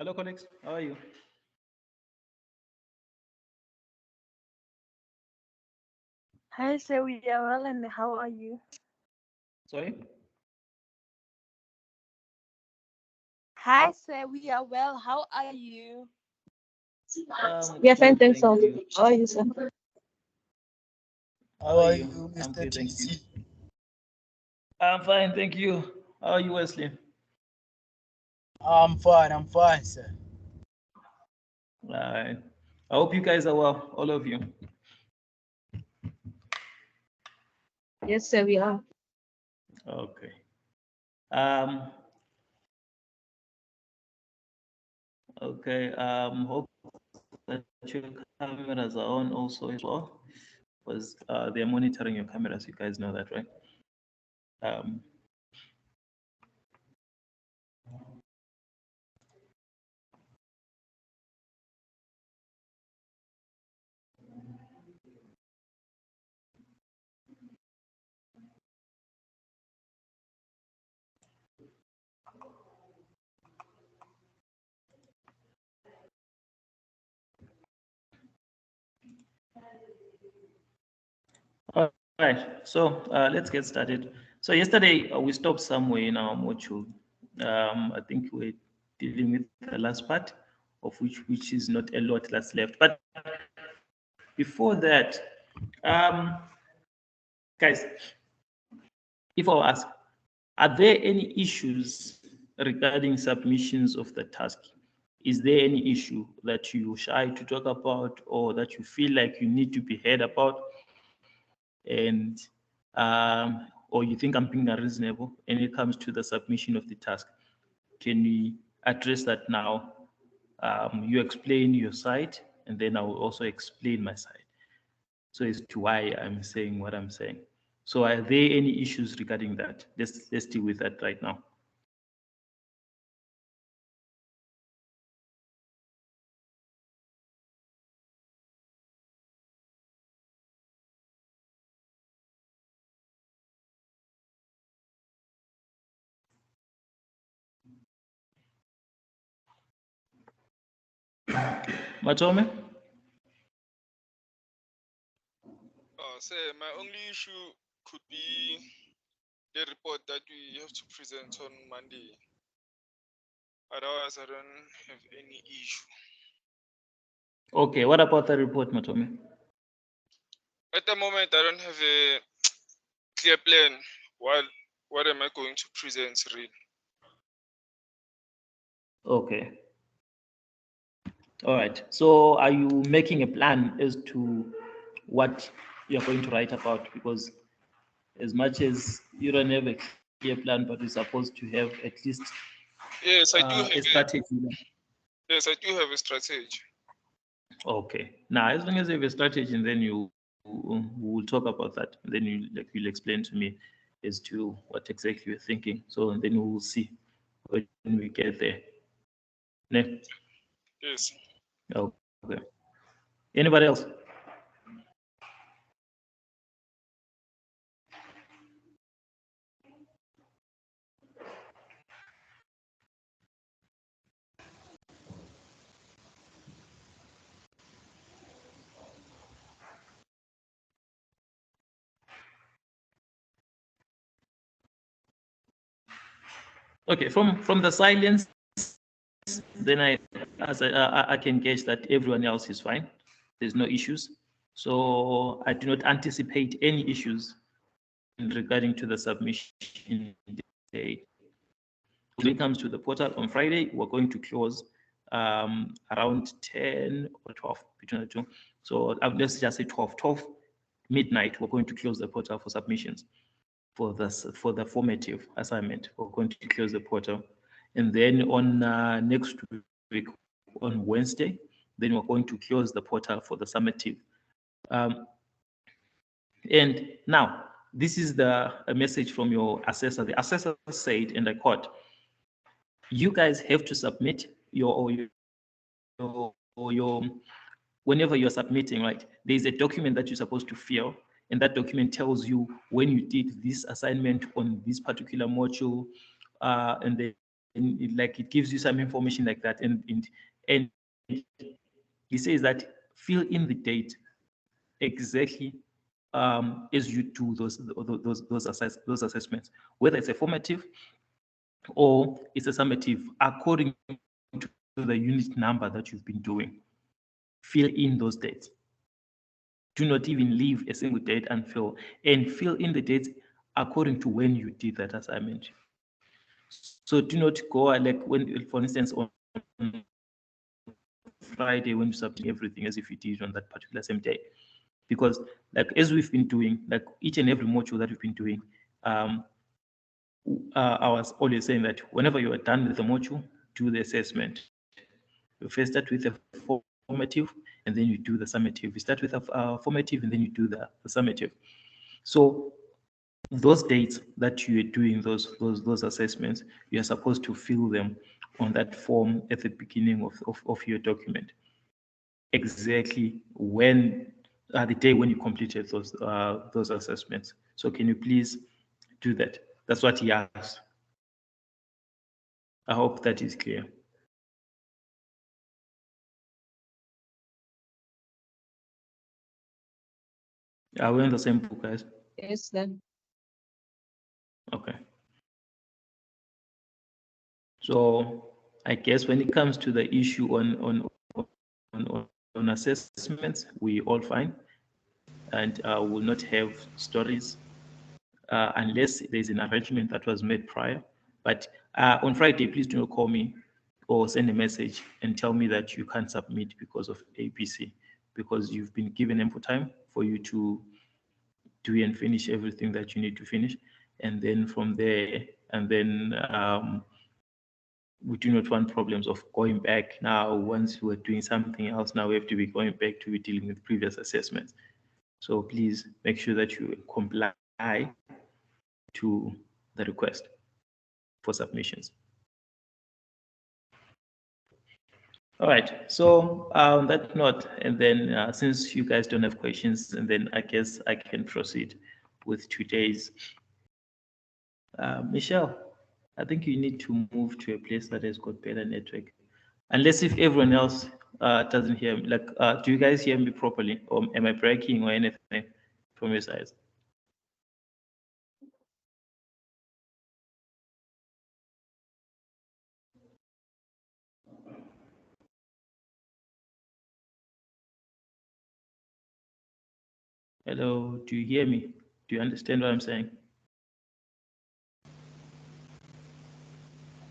Hello, colleagues. How are you? Hi, sir. We are well, and how are you? Sorry. Hi, sir. We are well. How are you? Yeah, fine, Good. thanks, Thank all. you. How are you, sir? How How are are you? you, I'm Mr. good. Thank you. JC? I'm fine. Thank you. How are you, Wesley? I'm fine, sir. I hope you guys are well, all of you. Yes, sir, we are. Okay. Um. Okay. Hope that your cameras are on also as well, because they're monitoring your cameras. You guys know that, right? Um. All right. So let's get started. So yesterday we stopped somewhere in our module. I think we're dealing with the last part, of which is not a lot that's left. But before that, um, guys, if I ask, are there any issues regarding submissions of the task? Is there any issue that you shy to talk about, or that you feel like you need to be heard about, and or you think I'm being unreasonable when it comes to the submission of the task? Can we address that now? You explain your side, and then I will also explain my side, so as to why I'm saying what I'm saying. So are there any issues regarding that? Let's deal with that right now. Matome? So my only issue could be the report that we have to present on Monday. Otherwise, I don't have any issue. Okay, what about the report, Matome? At the moment, I don't have a clear plan. What am I going to present, really? Okay. All right. So are you making a plan as to what you're going to write about? Because as much as you don't have a clear plan, but you're supposed to have at least Yes, I do a have strategy. Yes, I do have a strategy. Okay. Now, as long as you have a strategy, and then we'll talk about that. And then you'll explain to me as to what exactly you're thinking. So then we'll see when we get there. Ne? Yes. Okay. Anybody else? Okay. From the silence, then I can gauge that everyone else is fine. There's no issues. So I do not anticipate any issues regarding to the submission date. When it comes to the portal on Friday, we're going to close around 10 or 12, between the two. So let's just say 12 midnight, we're going to close the portal for submissions for the formative assignment. We're going to close the portal. And then on next week, on Wednesday, then we're going to close the portal for the summative. And now, this is a message from your assessor. The assessor said, and I quote, you guys have to submit your whenever you're submitting, right? There's a document that you're supposed to fill, and that document tells you when you did this assignment on this particular module, and then it gives you some information like that, and he says that fill in the date exactly as you do those assessments, whether it's a formative or it's a summative, according to the unit number that you've been doing. Fill in those dates. Do not even leave a single date unfilled, and fill in the dates according to when you did that assignment. So do not go like when, for instance, on Friday when you submit everything as if you did on that particular same day. Because like as we've been doing, like each and every module that we've been doing, I was always saying that whenever you are done with the module, do the assessment. You first start with a formative, and then you do the summative. You start with a formative, and then you do the summative. So those dates that you are doing those assessments, you are supposed to fill them on that form at the beginning of your document. Exactly when the day when you completed those assessments. So can you please do that? That's what he asked. I hope that is clear. Are we in the same book, guys? Yes, then. Okay. So I guess when it comes to the issue on assessments, we all fine, and will not have stories unless there's an arrangement that was made prior. But on Friday, please do not call me or send a message and tell me that you can't submit because of APC, because you've been given ample time for you to do and finish everything that you need to finish. And then from there, and then we do not want problems of going back now. Once we're doing something else, now we have to be going back to dealing with previous assessments. So please make sure that you comply to the request for submissions. All right, so on that note, and then since you guys don't have questions, and then I guess I can proceed with today's. Michelle, I think you need to move to a place that has got better network. Unless if everyone else doesn't hear me. Like, do you guys hear me properly? Or am I breaking or anything from your side? Hello, do you hear me? Do you understand what I'm saying?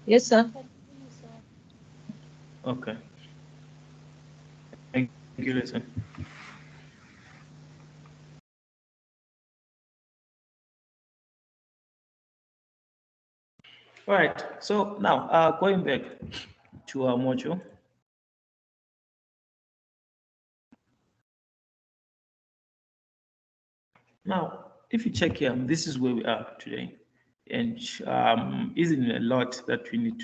Yes, sir. Okay. Thank you, listen. All right, so now going back to our module. Now, if you check here, this is where we are today. And isn't a lot that we need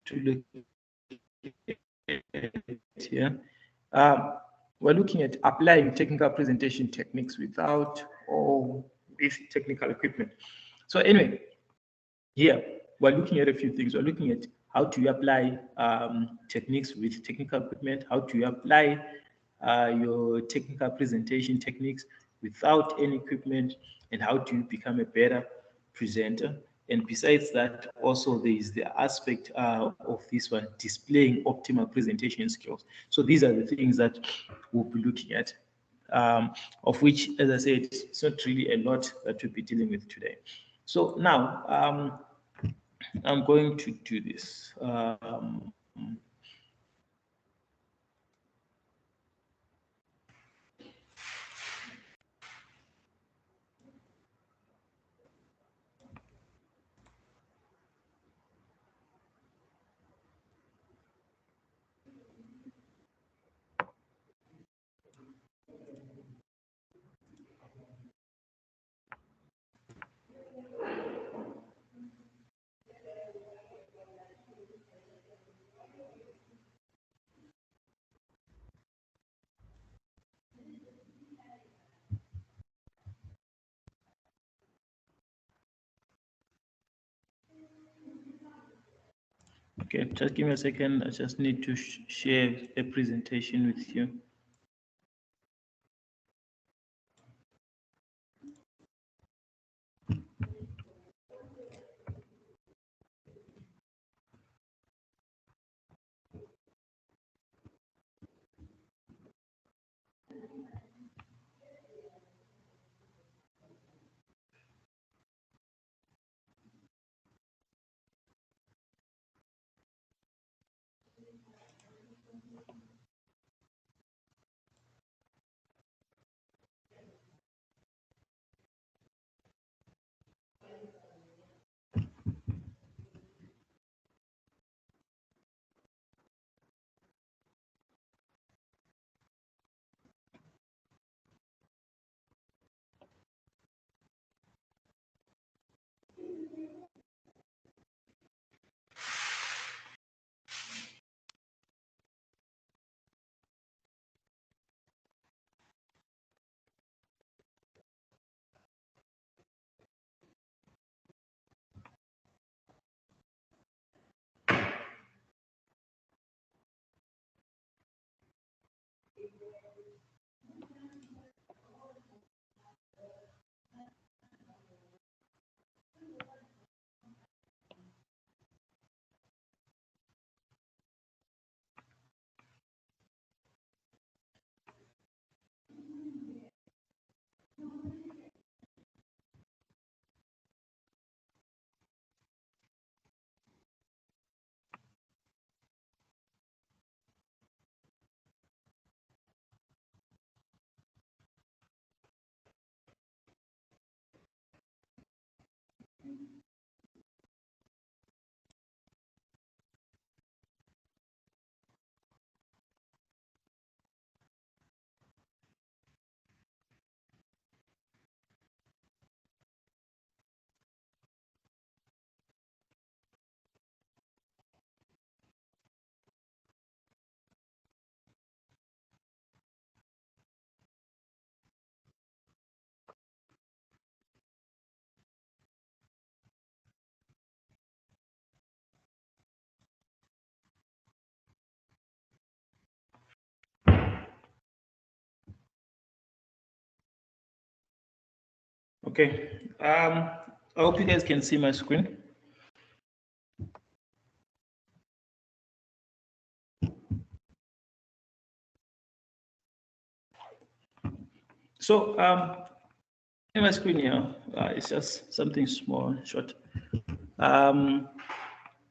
to look at here. We're looking at applying technical presentation techniques without or with technical equipment. So anyway, here we're looking at a few things. We're looking at how to apply techniques with technical equipment, how to apply your technical presentation techniques without any equipment, and how to become a better presenter. And besides that, also there is the aspect of this one, displaying optimal presentation skills. So these are the things that we'll be looking at, of which, as I said, it's not really a lot that we'll be dealing with today. So now, I'm going to do this. Okay, just give me a second. I just need to share a presentation with you. Okay, I hope you guys can see my screen. So in my screen here, it's just something small, short.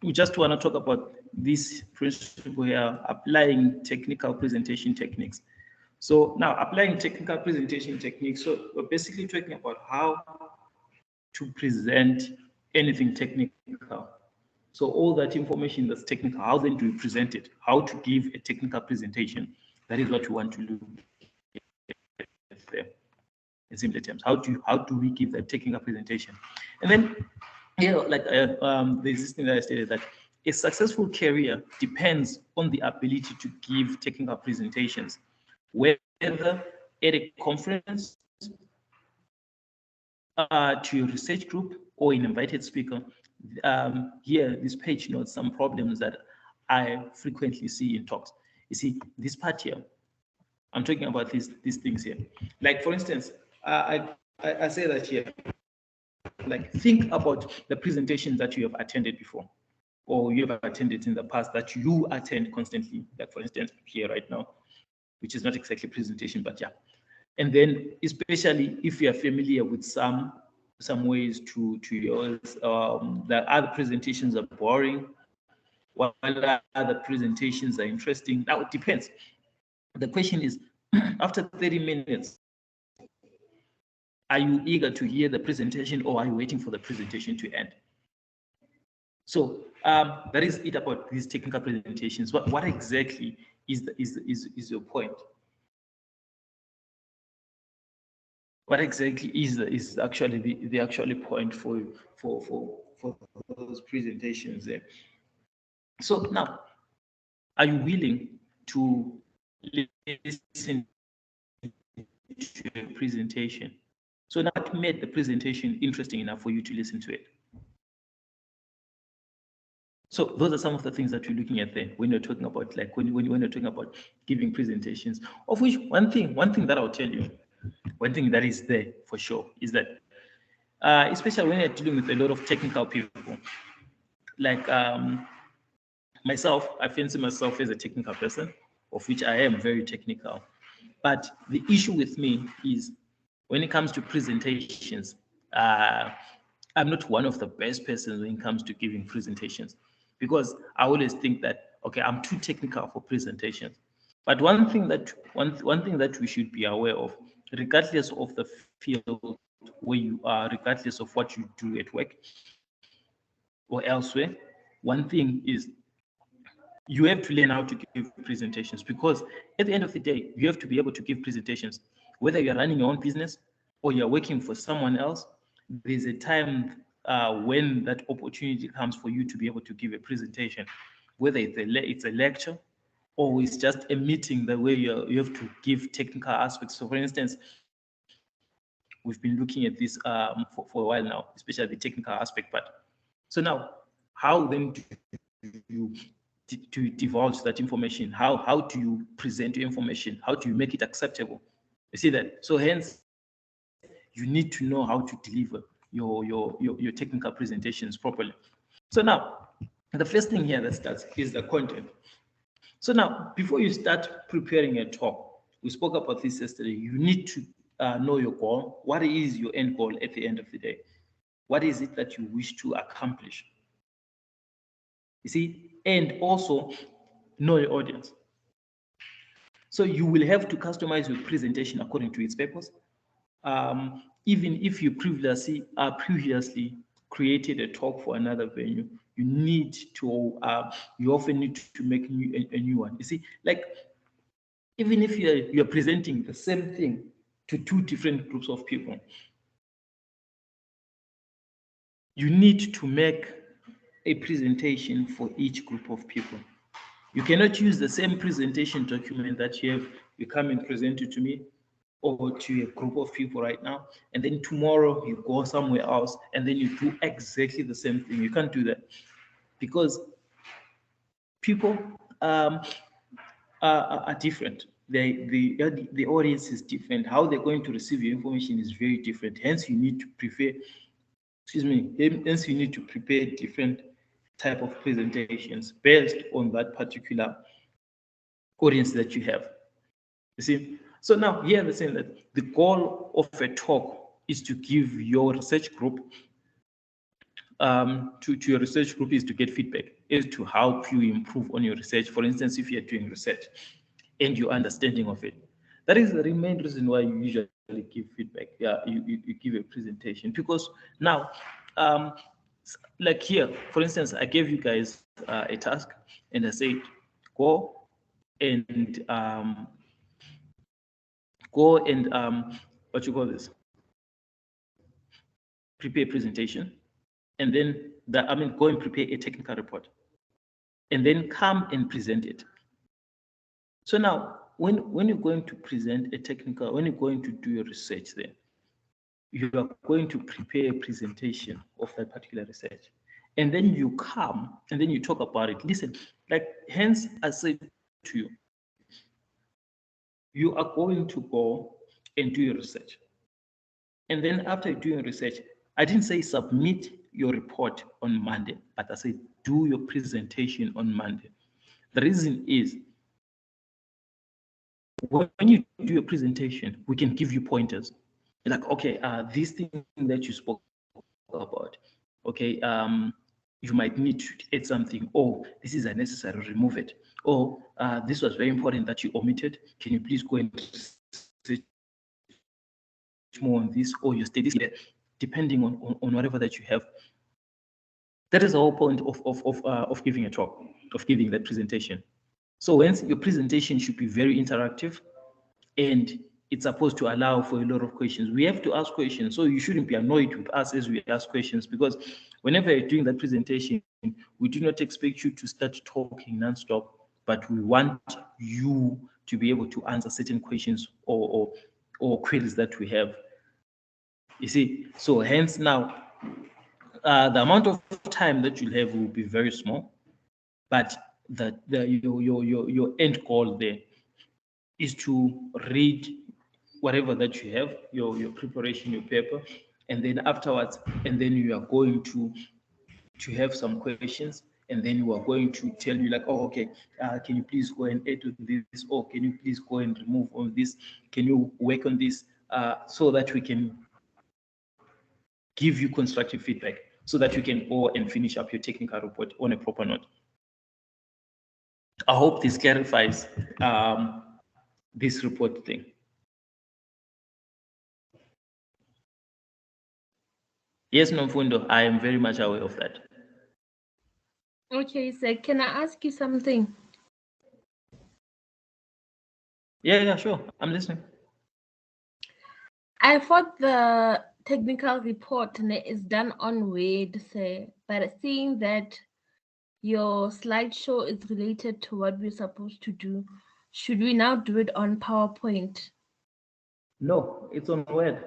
We just want to talk about this principle here, applying technical presentation techniques. So now applying technical presentation techniques, so we're basically talking about how to present anything technical. So all that information that's technical, how then do we present it? How to give a technical presentation? That is what we want to look at there. In simple terms, how do we give that technical presentation? And then like there's this thing that I stated, that a successful career depends on the ability to give technical presentations, whether at a conference, to a research group, or an invited speaker. Here, this page notes some problems that I frequently see in talks. You see, this part here, I'm talking about these things here. Like, for instance, I say that here, like, think about the presentations that you have attended before, or you have attended in the past, that you attend constantly. Like, for instance, here right now, which is not exactly presentation, but yeah. And then, especially if you are familiar with some ways to yours, the other presentations are boring, while other presentations are interesting. Now it depends. The question is, after 30 minutes, are you eager to hear the presentation, or are you waiting for the presentation to end? So that is it about these technical presentations. What exactly is your point? What exactly is actually the actual point for those presentations there? So now, are you willing to listen to a presentation? So now, what made the presentation interesting enough for you to listen to it? So those are some of the things that we're looking at there when you're talking about, like when you're talking about giving presentations, of which one thing that I'll tell you, one thing that is there for sure is that, especially when you're dealing with a lot of technical people, like myself, I fancy myself as a technical person, of which I am very technical. But the issue with me is when it comes to presentations, I'm not one of the best persons when it comes to giving presentations, because I always think that, okay, I'm too technical for presentations. But one thing that we should be aware of, regardless of the field where you are, regardless of what you do at work or elsewhere, one thing is you have to learn how to give presentations, because at the end of the day, you have to be able to give presentations. Whether you're running your own business or you're working for someone else, there's a time when that opportunity comes for you to be able to give a presentation, whether it's a lecture or it's just a meeting, the way you have to give technical aspects. So for instance, we've been looking at this for a while now, especially the technical aspect part. So now, how then do you to divulge that information? How do you present your information? How do you make it acceptable? You see that? So hence, you need to know how to deliver your technical presentations properly. So now, the first thing here that starts is the content. So now, before you start preparing a talk, we spoke about this yesterday, you need to know your goal. What is your end goal at the end of the day? What is it that you wish to accomplish? You see, and also know your audience. So you will have to customize your presentation according to its purpose. Even if you previously created a talk for another venue, you need to you often need to make a new one. You see, like even if you're presenting the same thing to two different groups of people, you need to make a presentation for each group of people. You cannot use the same presentation document that you come and present it to me or to a group of people right now, and then tomorrow you go somewhere else and then you do exactly the same thing. You can't do that, because people are different. The audience is different. How they're going to receive your information is very different. Hence, you need to hence you need to prepare different type of presentations based on that particular audience that you have. You see, so now here they're saying that the goal of a talk is to give your research group to your research group is to get feedback, is to help you improve on your research. For instance, if you're doing research and your understanding of it, that is the main reason why you usually give feedback. Yeah, you give a presentation, because now like here, for instance, I gave you guys a task and I said, go and what you call this? Prepare a presentation, and then go and prepare a technical report, and then come and present it. So now, when you're going to present a technical, when you're going to do your research there, you are going to prepare a presentation of that particular research. And then you come and then you talk about it. Listen, like hence I said to you, you are going to go and do your research. And then after doing research, I didn't say submit your report on Monday, but I said do your presentation on Monday. The reason is, when you do your presentation, we can give you pointers. Like, okay, this thing that you spoke about, okay, you might need to add something. Oh, this is unnecessary, remove it. Or this was very important that you omitted. Can you please go and research more on this, or your studies, depending on whatever that you have. That is the whole point of giving a talk, of giving that presentation. So hence your presentation should be very interactive, and it's supposed to allow for a lot of questions. We have to ask questions, so you shouldn't be annoyed with us as we ask questions, because whenever you're doing that presentation, we do not expect you to start talking nonstop, but we want you to be able to answer certain questions or queries that we have. You see, so hence now, the amount of time that you'll have will be very small, but your end goal there is to read whatever that you have, your preparation, your paper, and then afterwards, and then you are going to have some questions, and then you are going to tell you like, oh, okay, can you please go and add to this, or can you please go and remove on this, can you work on this, so that we can give you constructive feedback, so that you can go and finish up your technical report on a proper note. I hope this clarifies this report thing. Yes, Nomfundo, I am very much aware of that. Okay, so can I ask you something? Yeah, sure. I'm listening. I thought the technical report is done on Word, sir, but seeing that your slideshow is related to what we're supposed to do, should we now do it on PowerPoint? No, it's on Word.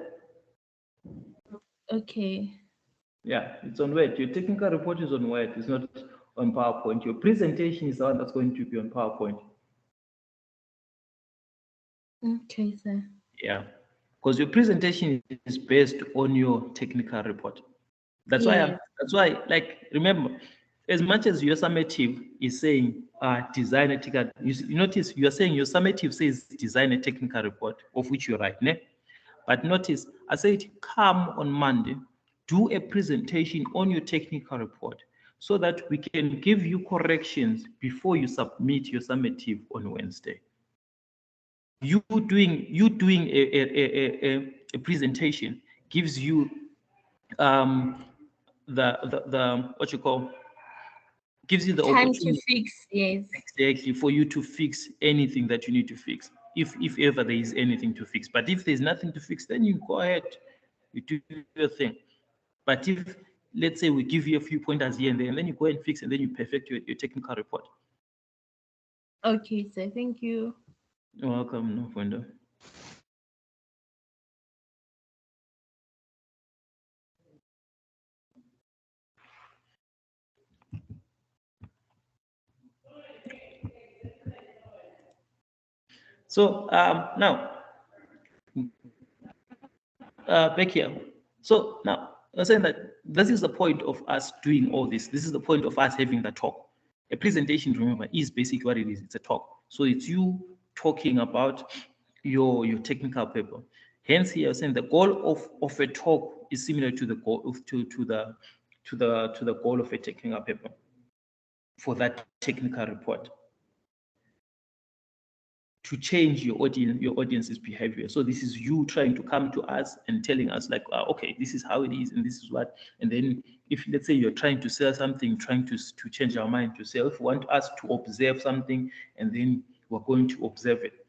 Okay. Yeah, it's on Word. Your technical report is on Word. It's not on PowerPoint. Your presentation is the one that's going to be on PowerPoint. Okay, sir. Yeah, because your presentation is based on your technical report. That's Yes. why, like, remember, as much as your summative is saying design a technical, you notice you are saying your summative says design a technical report, of which you're right, ne? But notice I said come on Monday, do a presentation on your technical report, so that we can give you corrections before you submit your summative on Wednesday. You doing a presentation gives you the what you call, gives you the Time to opportunity fix, yes. exactly for you to fix anything that you need to fix, if ever there is anything to fix. But if there's nothing to fix, then you go ahead, you do your thing. But if, let's say, we give you a few pointers here and there, and then you go and fix, and then you perfect your technical report. Okay, sir. Thank you. You're welcome, no wonder. So now, back here. So now, I'm saying that this is the point of us doing all this. This is the point of us having the talk. A presentation, remember, is basically what it is. It's a talk. So it's you talking about your technical paper. Hence, here, I'm saying the goal of a talk is similar to the goal of to the goal of a technical paper for that technical report, to change your audience's behavior. So this is you trying to come to us and telling us like, okay, this is how it is, and this is what. And then if, let's say, you're trying to sell something, trying to change our mind to sell, if you want us to observe something, and then we're going to observe it.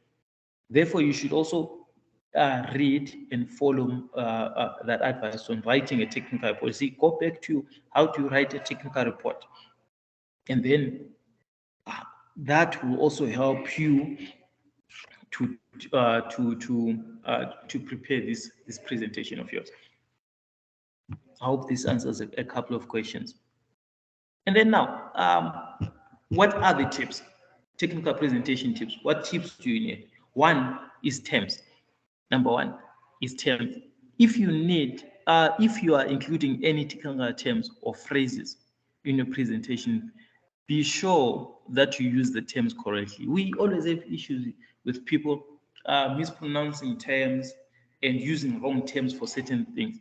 Therefore, you should also read and follow that advice on writing a technical report. See, go back to how to write a technical report, and then that will also help you to prepare this presentation of yours. I hope this answers a couple of questions. And then now, what are the tips? Technical presentation tips. What tips do you need? One is terms. Number one is terms. If you need, if you are including any technical terms or phrases in your presentation, be sure that you use the terms correctly. We always have issues with people mispronouncing terms and using wrong terms for certain things.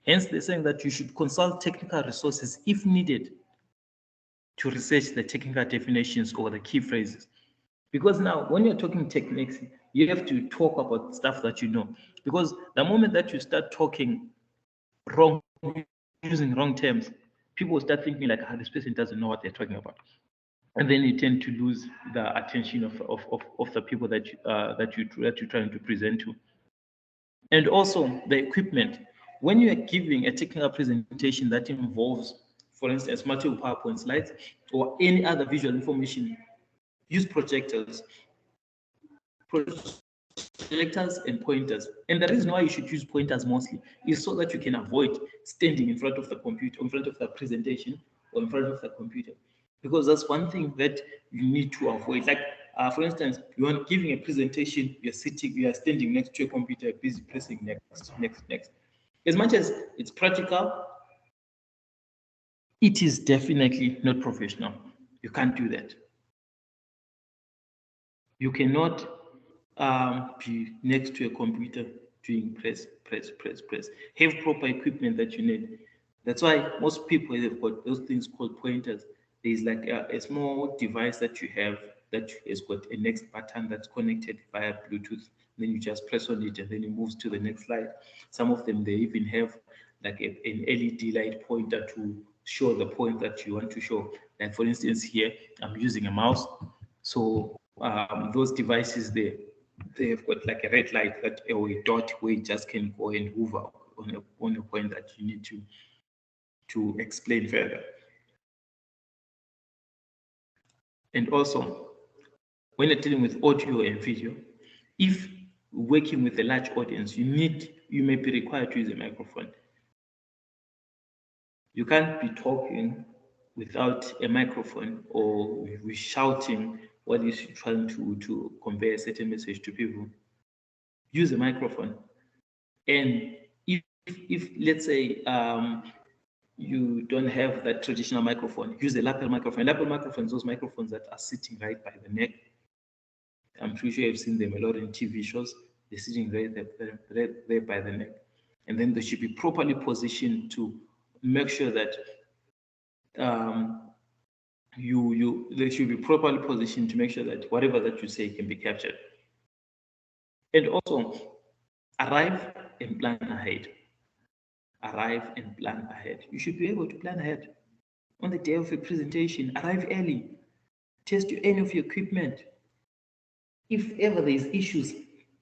Hence, they're saying that you should consult technical resources if needed to research the technical definitions or the key phrases. Because now, when you're talking techniques, you have to talk about stuff that you know. Because the moment that you start talking wrong, using wrong terms, people start thinking like, this person doesn't know what they're talking about. And then you tend to lose the attention of the people that you're trying to present to. And also the equipment. When you are giving a technical presentation that involves, for instance, multiple PowerPoint slides or any other visual information, use projectors and pointers. And the reason why you should use pointers mostly is so that you can avoid standing in front of the computer, in front of the presentation, or in front of the computer. because that's one thing that you need to avoid. Like, for instance, you are giving a presentation, you are standing next to a computer, busy pressing next. As much as it's practical, it is definitely not professional. You can't do that. You cannot be next to a computer doing press. Have proper equipment that you need. That's why most people have got those things called pointers. There's like a small device that you have that has got a next button that's connected via Bluetooth. Then you just press on it and then it moves to the next slide. Some of them, they even have like an LED light pointer to show the point that you want to show. Like for instance, here, I'm using a mouse. So those devices, they've got like a red light that or a dot where you just can go and hover on a point that you need to explain further. And also, when you're dealing with audio and video, if working with a large audience, you may be required to use a microphone. You can't be talking without a microphone or with shouting what is trying to convey a certain message to people. Use a microphone. And if let's say you don't have that traditional microphone, use a lapel microphone. Lapel microphones, those microphones that are sitting right by the neck. I'm pretty sure you've seen them a lot in TV shows. They're sitting right there by the neck. And then they should be properly positioned to make sure that they should be properly positioned to make sure that whatever that you say can be captured. And also, arrive and plan ahead. Arrive and plan ahead. You should be able to plan ahead. On the day of a presentation, arrive early. Test any of your equipment. If ever there's issues,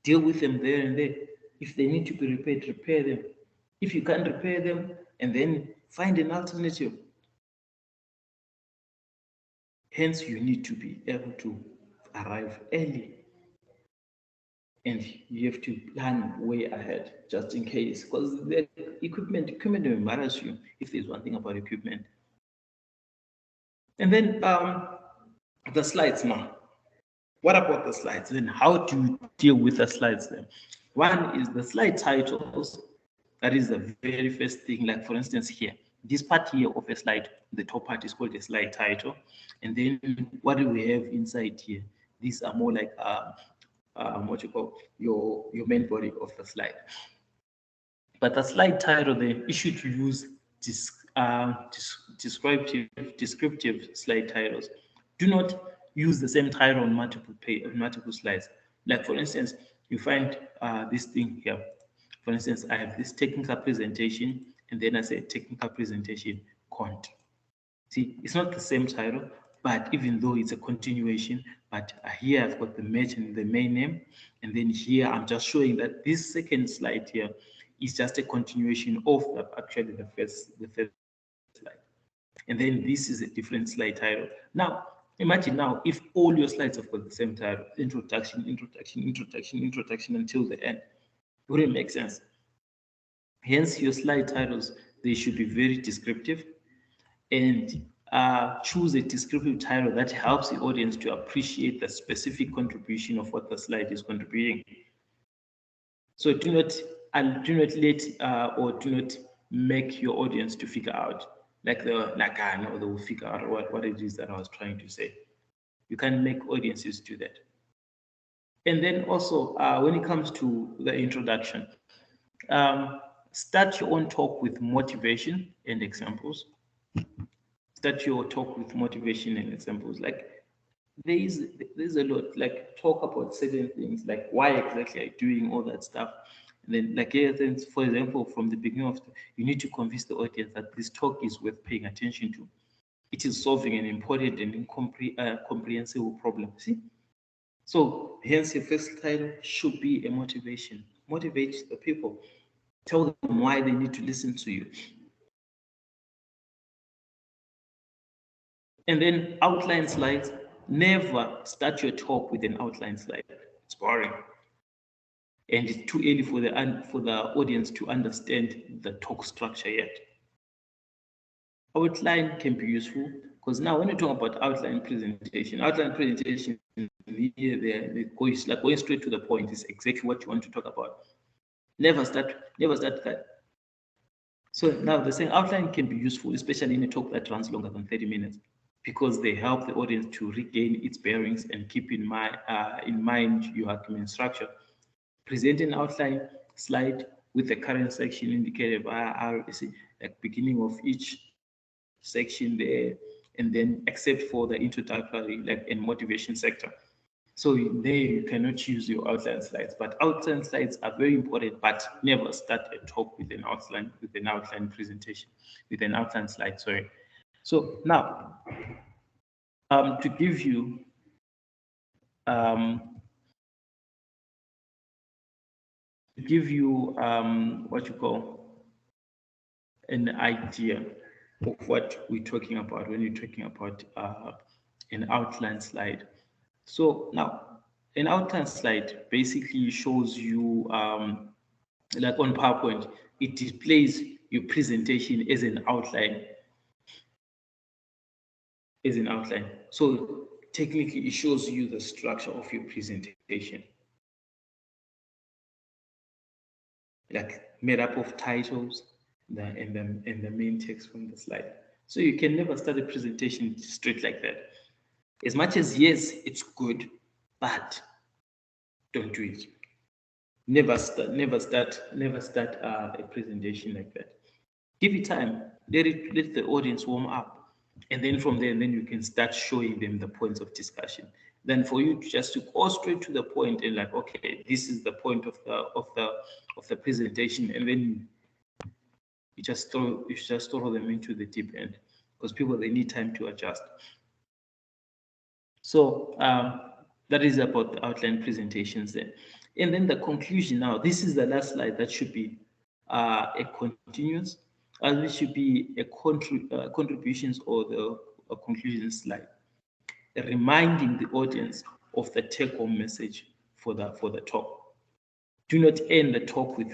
deal with them there and there. If they need to be repaired, repair them. If you can't repair them, and then find an alternative. Hence, you need to be able to arrive early. And you have to plan way ahead, just in case, because the equipment will embarrass you if there's one thing about equipment. And then the slides now. What about the slides? Then how do you deal with the slides then? One is the slide titles. That is the very first thing. Like for instance here, this part here of a slide, the top part is called a slide title. And then what do we have inside here? These are more like what you call your main body of the slide. But the slide title, the issue to use descriptive slide titles. Do not use the same title on multiple slides. Like for instance, you find this thing here. For instance, I have this technical presentation, and then I say technical presentation cont. See, it's not the same title, but even though it's a continuation, but here I've got the main name, and then here I'm just showing that this second slide here is just a continuation of actually the first slide. And then this is a different slide title. Now, imagine now if all your slides have got the same title, introduction until the end. It wouldn't make sense. Hence, your slide titles, they should be very descriptive, and choose a descriptive title that helps the audience to appreciate the specific contribution of what the slide is contributing. So do not let or do not make your audience to figure out like they will figure out what it is that I was trying to say. You can make audiences do that. And then also when it comes to the introduction, start your own talk with motivation and examples. Start your talk with motivation and examples. Like there's a lot, like talk about certain things, like why exactly are you doing all that stuff. And then like for example, from the beginning of you need to convince the audience that this talk is worth paying attention to. It is solving an important and comprehensible problem. See? So hence your first title should be a motivation. Motivate the people. Tell them why they need to listen to you. And then outline slides. Never start your talk with an outline slide. It's boring. And it's too early for the audience to understand the talk structure yet. Outline can be useful, Because now when you talk about outline presentation they're going straight to the point is exactly what you want to talk about. Never start that. So now the saying outline can be useful, especially in a talk that runs longer than 30 minutes, because they help the audience to regain its bearings and keep in mind your argument structure. Present an outline slide with the current section indicated by RSC, like beginning of each section there, and then except for the introductory like and motivation sector. So there you cannot use your outline slides, but outline slides are very important, but never start a talk with an outline presentation, with an outline slide, sorry. So now, to give you what you call an idea of what we're talking about when you're talking about an outline slide. So now, an outline slide basically shows you, like on PowerPoint, it displays your presentation as an outline. So technically, it shows you the structure of your presentation, like made up of titles and the main text from the slide. So you can never start a presentation straight like that. As much as yes, it's good, but don't do it. Never start a presentation like that. Give it time. Let the audience warm up, and then from there, and then you can start showing them the points of discussion. Then for you just to go straight to the point and like, okay, this is the point of the presentation, and then you just throw them into the deep end, because people, they need time to adjust. So that is about the outline presentations there. And then the conclusion now, this is the last slide that should be a continuous, and this should be a contributions or a conclusion slide, reminding the audience of the take-home message for the talk. Do not end the talk with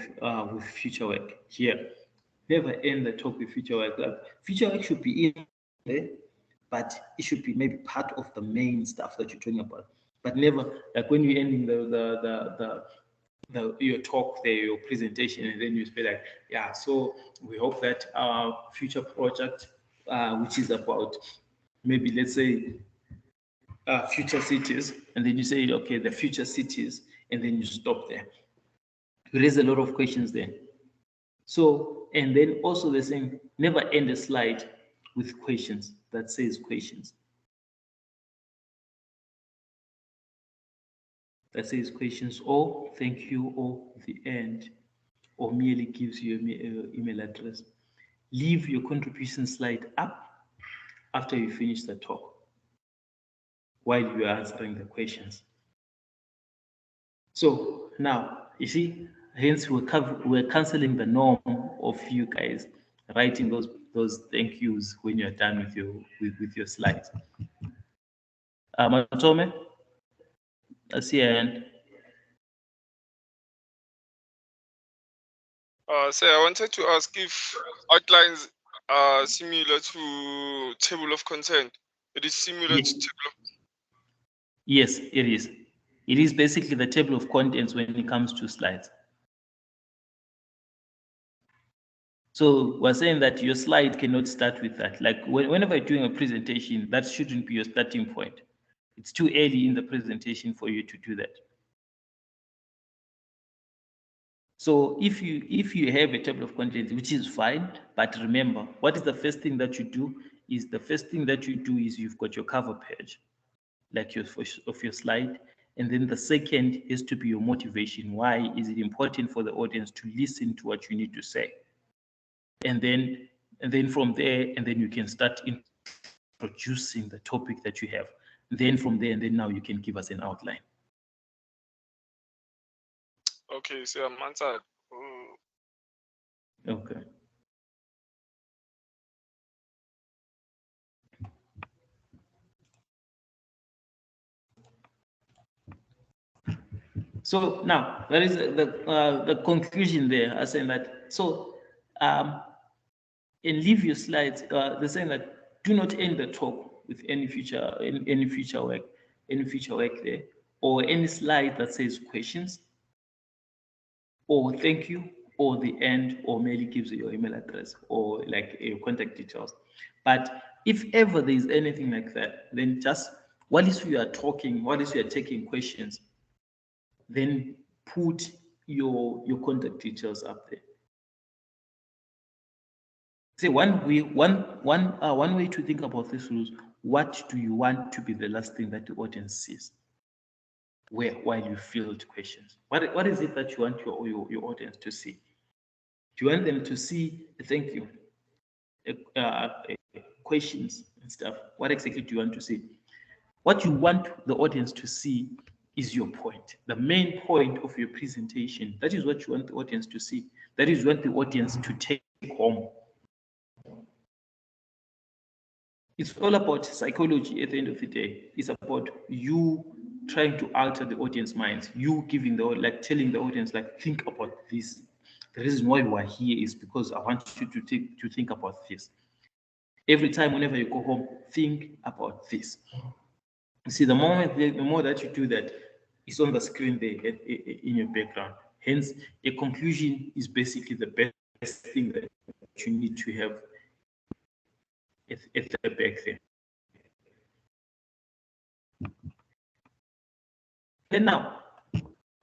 future work here. Never end the talk with future work. Future work should be in there, but it should be maybe part of the main stuff that you're talking about. But never like when you're ending your talk there, your presentation, and then you say like, yeah, so we hope that our future project, which is about maybe, let's say, future cities, and then you say, okay, the future cities, and then you stop there. You raise a lot of questions there. So, and then also the same, never end a slide with questions that says questions. That says questions or thank you or the end, or merely gives you your email address. Leave your contribution slide up after you finish the talk while you are answering the questions. So now, you see, hence we're canceling the norm of you guys writing those thank yous when you're done with your slides. Matome, I see your hand. So I wanted to ask if outlines are similar to table of content. It is similar to table of... Yes, it is. It is basically the table of contents when it comes to slides. So we're saying that your slide cannot start with that. Like whenever you're doing a presentation, that shouldn't be your starting point. It's too early in the presentation for you to do that. So if you have a table of contents, which is fine, but remember, what is the first thing that you do? You've got your cover page, like of your slide, and then the second is to be your motivation. Why is it important for the audience to listen to what you need to say? And then from there, and then you can start introducing the topic that you have. Then from there, and then now you can give us an outline. Okay, so I'm answered. Okay. So now that is the conclusion there. I saying that. So and leave your slides. They're saying that do not end the talk with any future work there, or any slide that says questions, or thank you, or the end, or merely gives you your email address or like your contact details. But if ever there is anything like that, then just while you are talking, while you are taking questions, then put your contact details up there. See, one way to think about these rules: what do you want to be the last thing that the audience sees while you field questions? What is it that you want your audience to see? Do you want them to see a thank you, questions and stuff? What exactly do you want to see? What you want the audience to see is your point, the main point of your presentation. That is what you want the audience to see. That is what the audience to take home. It's all about psychology at the end of the day. It's about you trying to alter the audience minds, you giving telling the audience, like, think about this. The reason why you are here is because I want you to think about this. Every time, whenever you go home, think about this. You see, the more that you do that, it's on the screen there in your background. Hence, a conclusion is basically the best thing that you need to have at the back there. And now,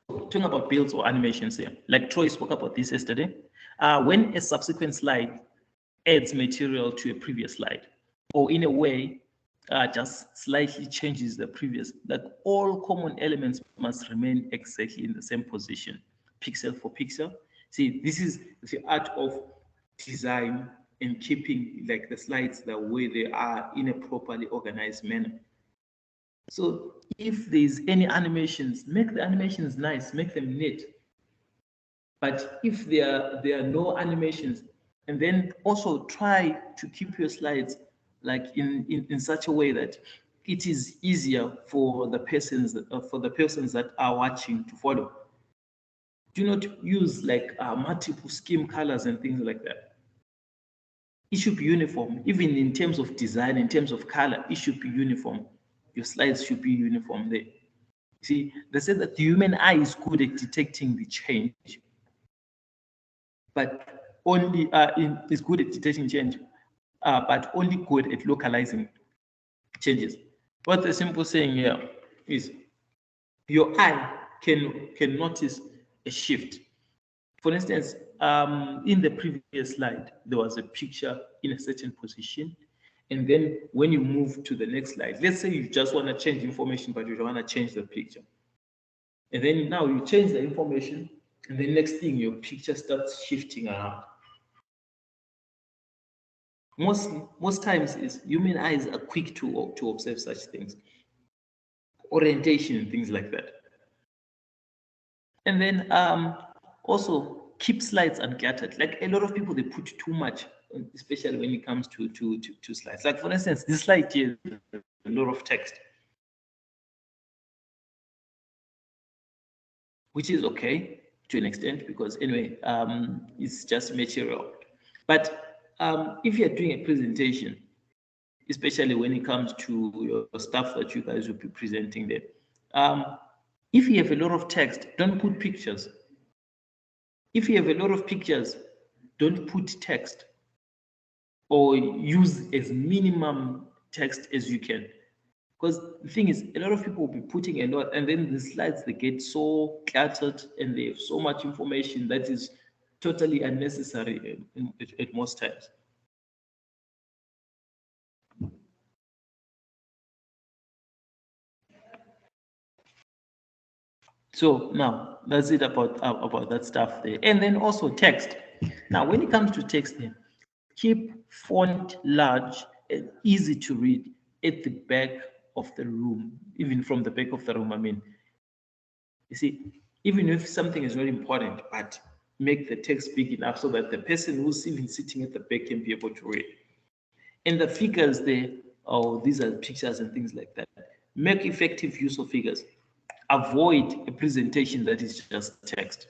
talking about builds or animations here, like Troy spoke about this yesterday. When a subsequent slide adds material to a previous slide, or in a way, just slightly changes the previous, like all common elements must remain exactly in the same position, pixel for pixel. See, this is the art of design and keeping like the slides the way they are in a properly organized manner. So if there's any animations, make the animations nice, make them neat. But if there are no animations, and then also try to keep your slides like in such a way that it is easier for the persons that are watching to follow. Do not use like multiple scheme colors and things like that. It should be uniform, even in terms of design, in terms of color, it should be uniform. Your slides should be uniform there. See, they said that the human eye is good at detecting the change, but only is good at detecting change, but only good at localizing changes. What the simple saying here is, your eye can notice a shift. For instance, in the previous slide, there was a picture in a certain position. And then when you move to the next slide, let's say you just want to change information, but you don't want to change the picture. And then now you change the information, and the next thing, your picture starts shifting around. Most times is human eyes are quick to observe such things. Orientation and things like that. And then also keep slides uncluttered. Like a lot of people, they put too much, especially when it comes to slides. Like for instance, this slide here, a lot of text, which is okay to an extent because anyway, it's just material. But if you're doing a presentation, especially when it comes to your stuff that you guys will be presenting there, if you have a lot of text, don't put pictures. If you have a lot of pictures, don't put text, or use as minimum text as you can. Because the thing is, a lot of people will be putting a lot, and then the slides, they get so cluttered and they have so much information that is totally unnecessary at most times. So now that's it about that stuff there. And then also text. Now, when it comes to text, keep font large and easy to read at the back of the room, even from the back of the room. I mean, you see, even if something is very important, but make the text big enough so that the person who's even sitting at the back can be able to read. And the figures there, oh, these are pictures and things like that. Make effective use of figures. Avoid a presentation that is just text.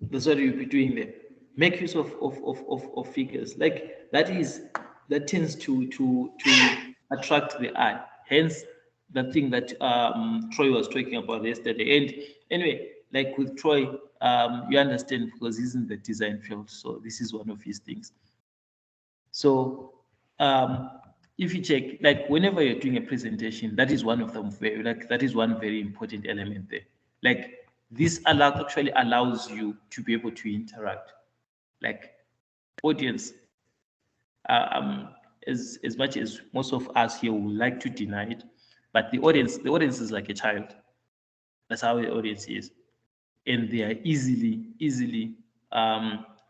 That's what you'll be doing there. make use of figures. Like that tends to attract the eye. Hence, the thing that Troy was talking about yesterday. And anyway, like with Troy, you understand because he's in the design field, so this is one of his things. So if you check, like whenever you're doing a presentation, that is one of them that is one very important element there. Like this actually allows you to be able to interact. Like audience, as much as most of us here would like to deny it, but the audience is like a child. That's how the audience is, and they are easily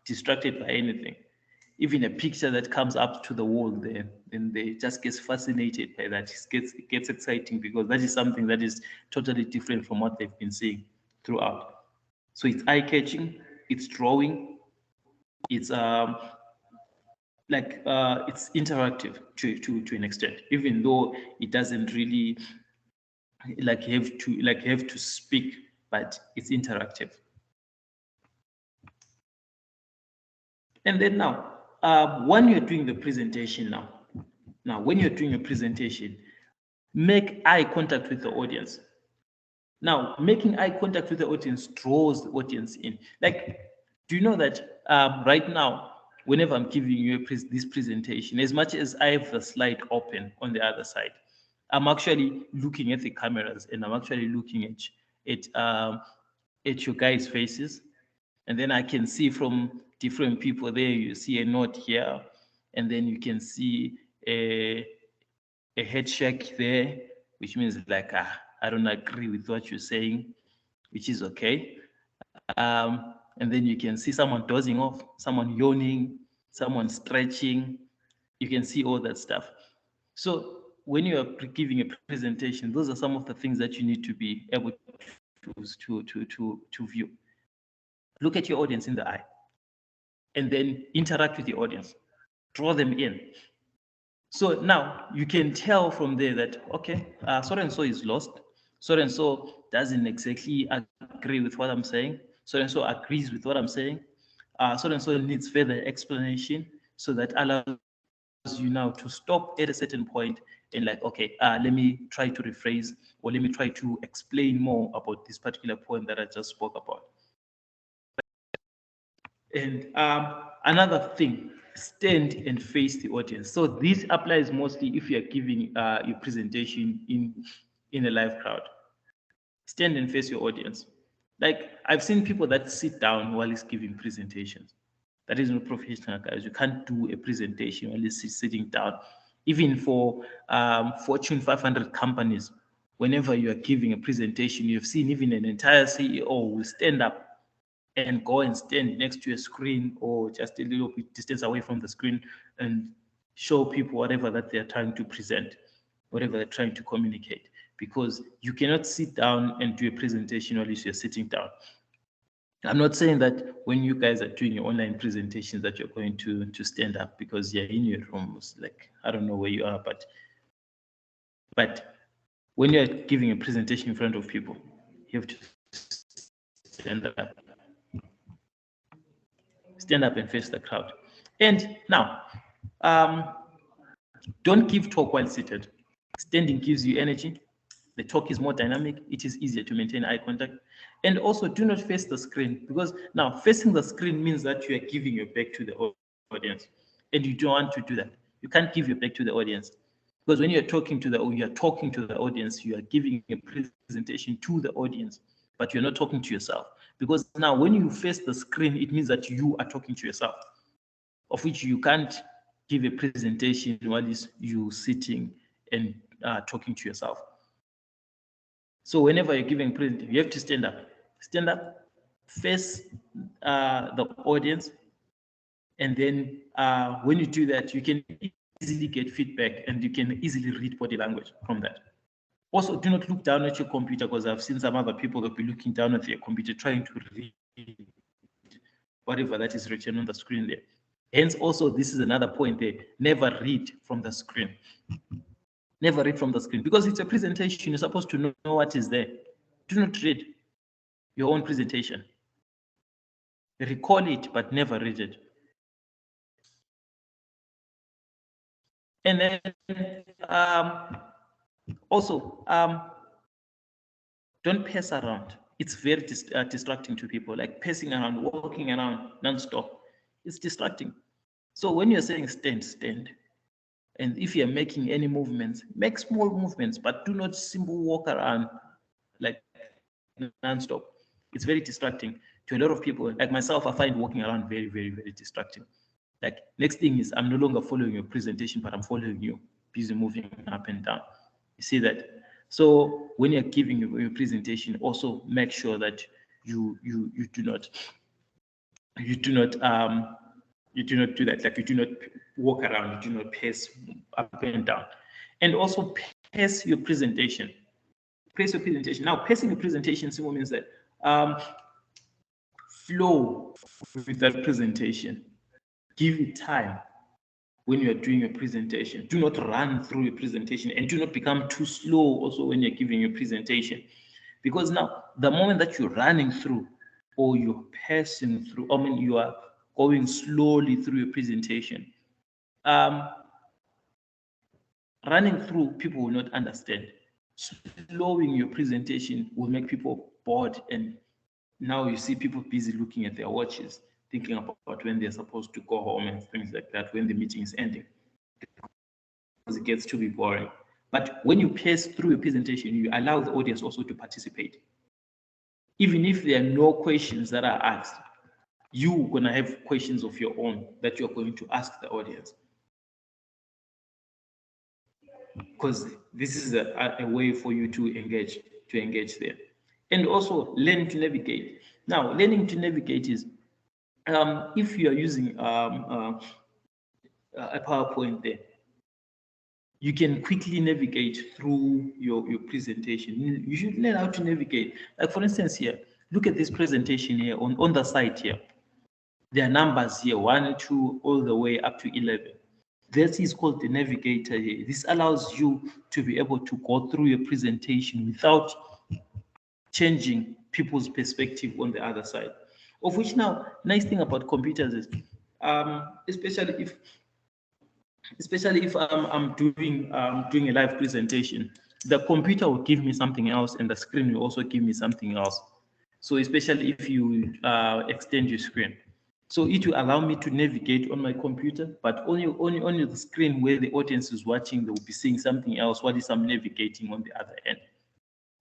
distracted by anything. Even a picture that comes up to the wall there, then they just get fascinated by that. It gets exciting because that is something that is totally different from what they've been seeing throughout. So it's eye-catching, it's drawing, it's it's interactive to an extent, even though it doesn't really have to speak, but it's interactive. And then now, when you're doing the presentation when you're doing a presentation, make eye contact with the audience. Now, making eye contact with the audience draws the audience in. Like, do you know that right now, whenever I'm giving you this presentation, as much as I have the slide open on the other side, I'm actually looking at the cameras and I'm actually looking at your guys' faces. And then I can see from different people there, you see a note here, and then you can see a head shake there, which means like, I don't agree with what you're saying, which is okay. And then you can see someone dozing off, someone yawning, someone stretching. You can see all that stuff. So when you are giving a presentation, those are some of the things that you need to be able to view. Look at your audience in the eye, and then interact with the audience, draw them in. So now you can tell from there that, okay, so-and-so is lost. So-and-so doesn't exactly agree with what I'm saying. So-and-so agrees with what I'm saying. So-and-so needs further explanation, so that allows you now to stop at a certain point and like, okay, let me try to rephrase, or let me try to explain more about this particular point that I just spoke about. And another thing, stand and face the audience. So this applies mostly if you're giving your presentation in a live crowd. Stand and face your audience. Like, I've seen people that sit down while he's giving presentations. That is not professional, guys. You can't do a presentation while he's sitting down. Even for Fortune 500 companies, whenever you are giving a presentation, you've seen even an entire CEO will stand up and go and stand next to a screen or just a little bit distance away from the screen and show people whatever that they're trying to present, whatever they're trying to communicate, because you cannot sit down and do a presentation while you're sitting down. I'm not saying that when you guys are doing your online presentations that you're going to stand up because you're in your rooms, like, I don't know where you are, but when you're giving a presentation in front of people, you have to stand up. Stand up and face the crowd. And now, don't give talk while seated. Standing gives you energy. The talk is more dynamic. It is easier to maintain eye contact. And also, do not face the screen, because now facing the screen means that you are giving your back to the audience, and you don't want to do that. You can't give your back to the audience, because when you're talking to the audience, you are giving a presentation to the audience, but you're not talking to yourself. Because now when you face the screen, it means that you are talking to yourself, of which you can't give a presentation while you sitting and talking to yourself. So whenever you're giving a presentation, you have to stand up, face the audience, and then when you do that, you can easily get feedback and you can easily read body language from that. Also, do not look down at your computer, because I've seen some other people that be looking down at their computer trying to read whatever that is written on the screen there. Hence, also, this is another point there. Never read from the screen. Never read from the screen, because it's a presentation. You're supposed to know what is there. Do not read your own presentation. recall it, but never read it. And then also, don't pace around. It's very distracting to people, like pacing around, walking around non-stop. It's distracting. So when you're saying stand, stand. And if you're making any movements, make small movements, but do not simply walk around like non-stop. It's very distracting to a lot of people. Like myself, I find walking around very, very, very distracting. Like next thing is I'm no longer following your presentation, but I'm following you, busy moving up and down. You see that? So when you're giving your presentation, also make sure that you do not you do not do that. Like you do not walk around, you do not pace up and down, and also pace your presentation. Pace your presentation. Now, pacing your presentation simply means that flow with that presentation. Give it time when you are doing your presentation. Do not run through your presentation, and do not become too slow also when you're giving your presentation. Because now, the moment that you're running through or you're passing through, I mean, you are going slowly through your presentation, running through, people will not understand. Slowing your presentation will make people bored, and now you see people busy looking at their watches, thinking about when they're supposed to go home and things like that, when the meeting is ending, because it gets to be boring. But when you pace through your presentation, you allow the audience also to participate. Even if there are no questions that are asked, you're going to have questions of your own that you're going to ask the audience. Because this is a way for you to engage there. And also learn to navigate. Now, learning to navigate is if you are using a PowerPoint there, you can quickly navigate through your presentation. You should learn how to navigate. Like for instance here, look at this presentation here on the side here. There are numbers here, 1, 2, all the way up to 11. That is called the navigator here. This allows you to be able to go through your presentation without changing people's perspective on the other side. Of which now, nice thing about computers is, especially if I'm doing a live presentation, the computer will give me something else and the screen will also give me something else. So especially if you extend your screen. So it will allow me to navigate on my computer, but only the screen where the audience is watching, they will be seeing something else while I'm navigating on the other end.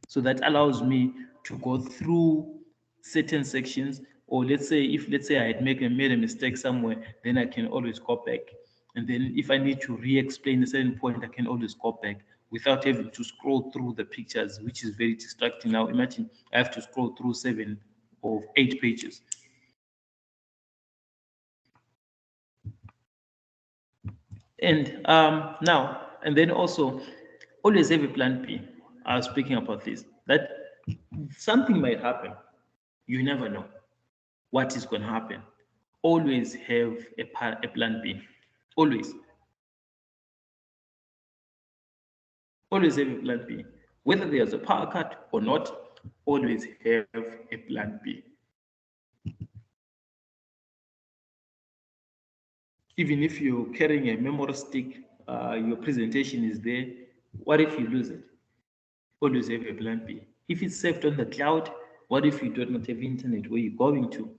So that allows me to go through certain sections, or let's say I had made a mistake somewhere, then I can always go back. And then if I need to re-explain a certain point, I can always go back without having to scroll through the pictures, which is very distracting. Now imagine I have to scroll through 7 or 8 pages. And now, and then also, always have a plan B. I was speaking about this, that something might happen. You never know what is going to happen. Always have a plan B. Always. Always have a plan B. Whether there's a power cut or not, always have a plan B. Even if you're carrying a memory stick, your presentation is there, what if you lose it? Always have a plan B. If it's saved on the cloud, what if you do not have internet where you're going to?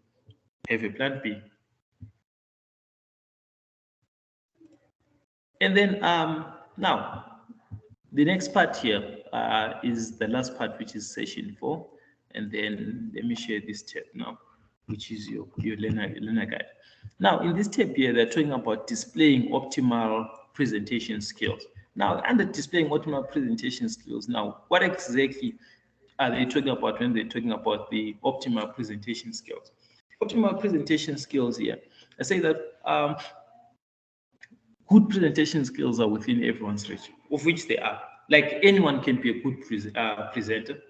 Have a plan B. And then now, the next part here is the last part, which is session 4. And then let me share this tab now, which is your learner guide. Now, in this tab here, they're talking about displaying optimal presentation skills. Now, under displaying optimal presentation skills, now, what exactly are they talking about when they're talking about the optimal presentation skills? Optimal presentation skills here, I say that good presentation skills are within everyone's reach, of which they are. Like anyone can be a good presenter,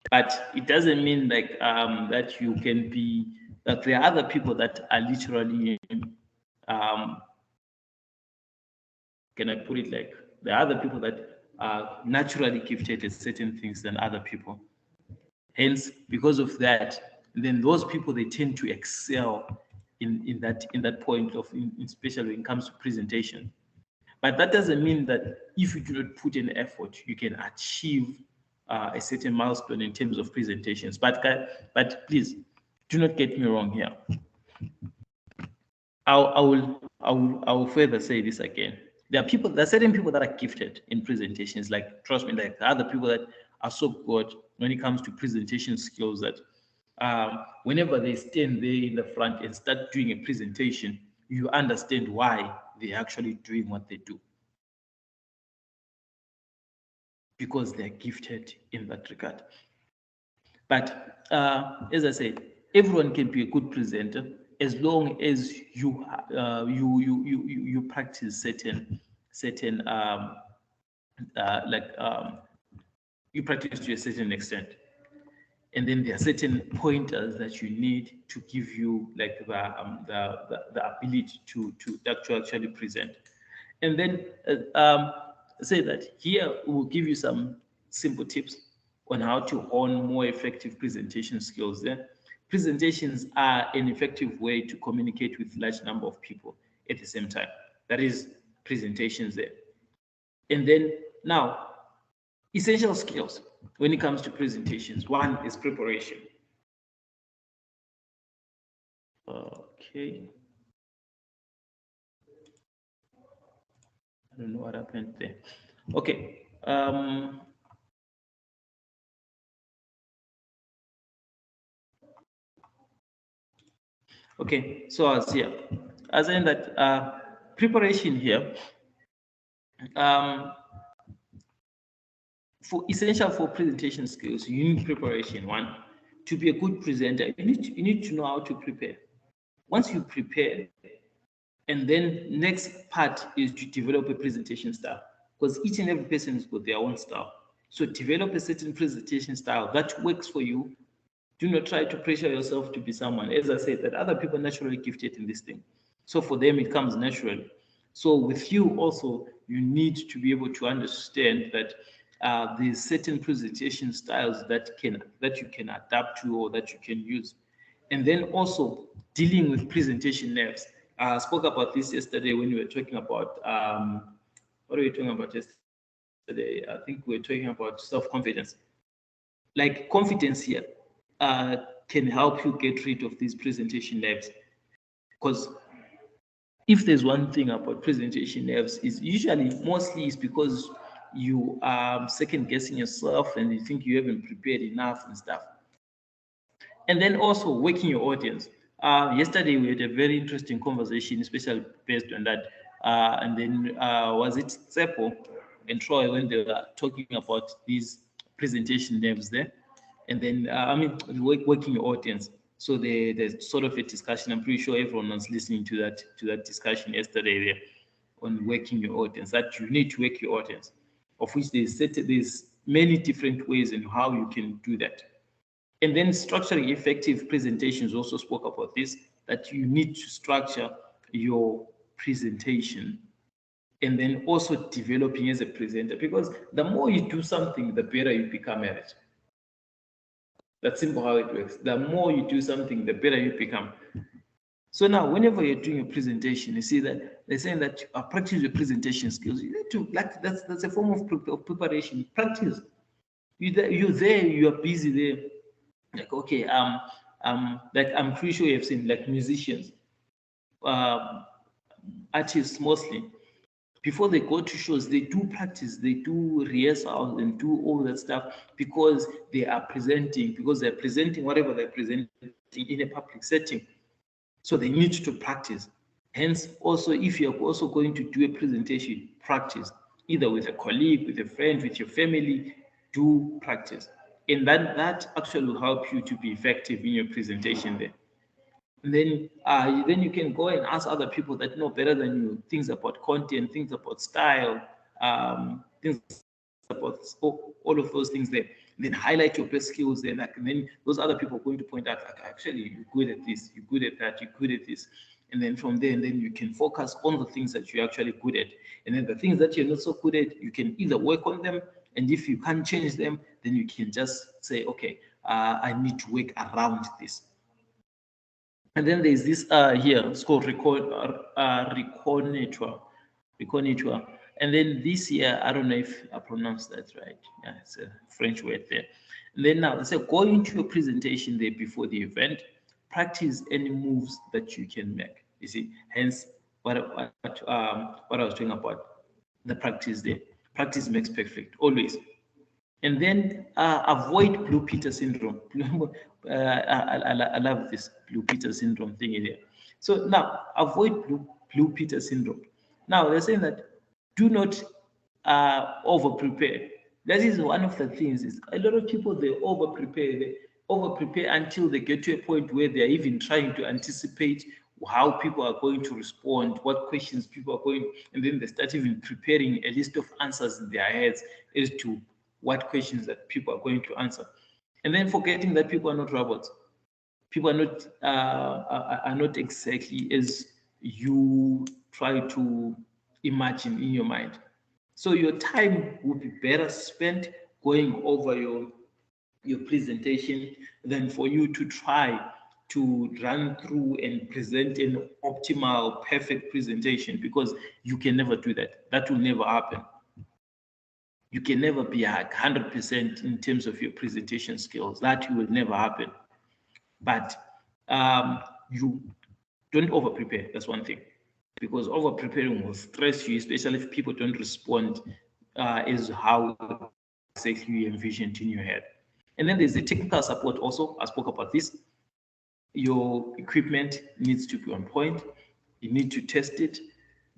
but it doesn't mean like that you can be, that there are other people that are literally, can I put it like, there are other people that are naturally gifted at certain things than other people. Hence, because of that, And then those people, they tend to excel in that point of, especially when it comes to presentation. But that doesn't mean that if you do not put in effort, you can achieve a certain milestone in terms of presentations. But please do not get me wrong here. I will further say this again. There are certain people that are gifted in presentations. Like, trust me, like other people that are so good when it comes to presentation skills that whenever they stand there in the front and start doing a presentation, you understand why they're actually doing what they do. Because they're gifted in that regard. But as I said, everyone can be a good presenter as long as you practice certain you practice to a certain extent, and then there are certain pointers that you need to give you like the ability to actually present. And then say that here we'll give you some simple tips on how to hone more effective presentation skills. Then presentations are an effective way to communicate with large number of people at the same time. That is presentations there. And then now, essential skills when it comes to presentations. One is preparation. Okay. I don't know what happened there. Okay. Okay, so I was here. As in that preparation here, for essential for presentation skills, you need preparation. One, to be a good presenter, you need to know how to prepare. Once you prepare, and then next part is to develop a presentation style, because each and every person has got their own style. So develop a certain presentation style that works for you. Do not try to pressure yourself to be someone. As I said, that other people are naturally gifted in this thing. So for them, it comes naturally. So with you also, you need to be able to understand that there's certain presentation styles that you can adapt to or that you can use. And then also dealing with presentation nerves. I spoke about this yesterday when we were talking about, what are we talking about yesterday? I think we were talking about self-confidence. Like confidence here can help you get rid of these presentation nerves. Because if there's one thing about presentation nerves, is mostly is because you are second guessing yourself and you think you haven't prepared enough and stuff. And then also working your audience. Yesterday we had a very interesting conversation, especially based on that. And then was it Tsepo and Troy when they were talking about these presentation nerves there? And then working your audience. So there's sort of a discussion. I'm pretty sure everyone was listening to that discussion yesterday there on working your audience. That you need to work your audience, of which there's many different ways in how you can do that. And then structuring effective presentations also spoke about this, that you need to structure your presentation and then also developing as a presenter, because the more you do something, the better you become at it. That's simple how it works. The more you do something, the better you become. So now, whenever you're doing a presentation, you see that they're saying that practice your presentation skills. You need to, like, that's a form of preparation. Practice. You're there, you're busy there. Like, okay, like I'm pretty sure you've seen like musicians, artists mostly, before they go to shows, they do practice, they do rehearsals and do all that stuff because they're presenting whatever they're presenting in a public setting. So they need to practice. Hence, also, if you're also going to do a presentation, practice, either with a colleague, with a friend, with your family, do practice. And that actually will help you to be effective in your presentation there. And then you can go and ask other people that know better than you things about content, things about style, things about all of those things there. And then highlight your best skills there. And then those other people are going to point out, like, actually, you're good at this, you're good at that, you're good at this. And then from there, and then you can focus on the things that you're actually good at. And then the things that you're not so good at, you can either work on them, and if you can't change them, then you can just say, okay, I need to work around this. And then there's this here, it's called reconiture. And then this here, I don't know if I pronounced that right. Yeah, it's a French word there. And then now, so go into your presentation there before the event, practice any moves that you can make. You see, hence what I was talking about, the practice there. Practice makes perfect, always. And then avoid Blue Peter syndrome. I love this Blue Peter syndrome thing in there. So now avoid Blue Peter syndrome. Now they're saying that do not over prepare. That is one of the things. Is a lot of people they over prepare until they get to a point where they're even trying to anticipate how people are going to respond, what questions people are going, and then they start even preparing a list of answers in their heads as to what questions that people are going to answer, and then forgetting that people are not robots. People are not exactly as you try to imagine in your mind. So your time would be better spent going over your presentation than for you to try to run through and present an optimal, perfect presentation, because you can never do that. That will never happen. You can never be 100% in terms of your presentation skills. That will never happen. But you don't over prepare. That's one thing, because over preparing will stress you, especially if people don't respond as how exactly you envisioned in your head. And then there's the technical support also. I spoke about this. Your equipment needs to be on point. You need to test it,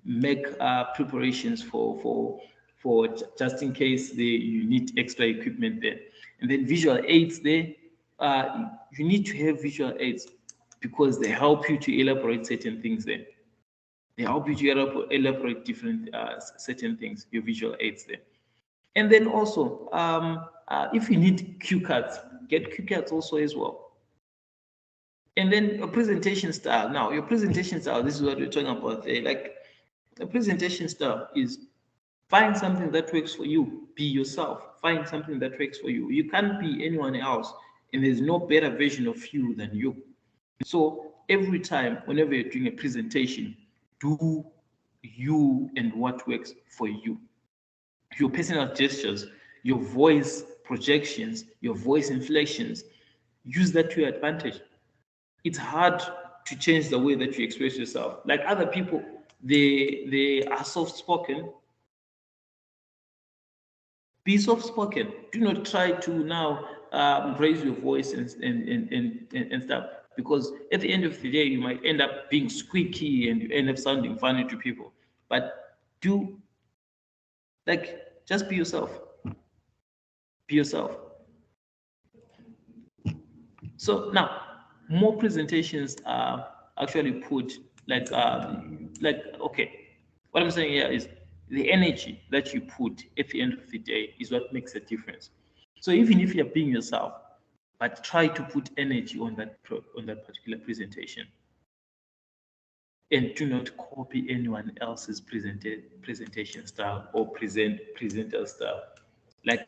make preparations for just in case you need extra equipment there. And then visual aids there, you need to have visual aids because they help you to elaborate certain things there. They help you to elaborate different certain things, your visual aids there. And then also, if you need cue cards, get cue cards also as well. And then a presentation style. Now, your presentation style, this is what we're talking about there. Like, a presentation style is find something that works for you. Be yourself. Find something that works for you. You can't be anyone else, and there's no better version of you than you. So every time, whenever you're doing a presentation, do you and what works for you. Your personal gestures, your voice projections, your voice inflections, use that to your advantage. It's hard to change the way that you express yourself. Like other people, they are soft-spoken. Be soft-spoken. Do not try to now raise your voice and stuff, because at the end of the day, you might end up being squeaky and you end up sounding funny to people. But just be yourself. Be yourself. So now, more presentations are actually put okay. What I'm saying here is the energy that you put at the end of the day is what makes a difference. So even if you're being yourself, but try to put energy on that particular presentation, and do not copy anyone else's presentation style or presenter style. Like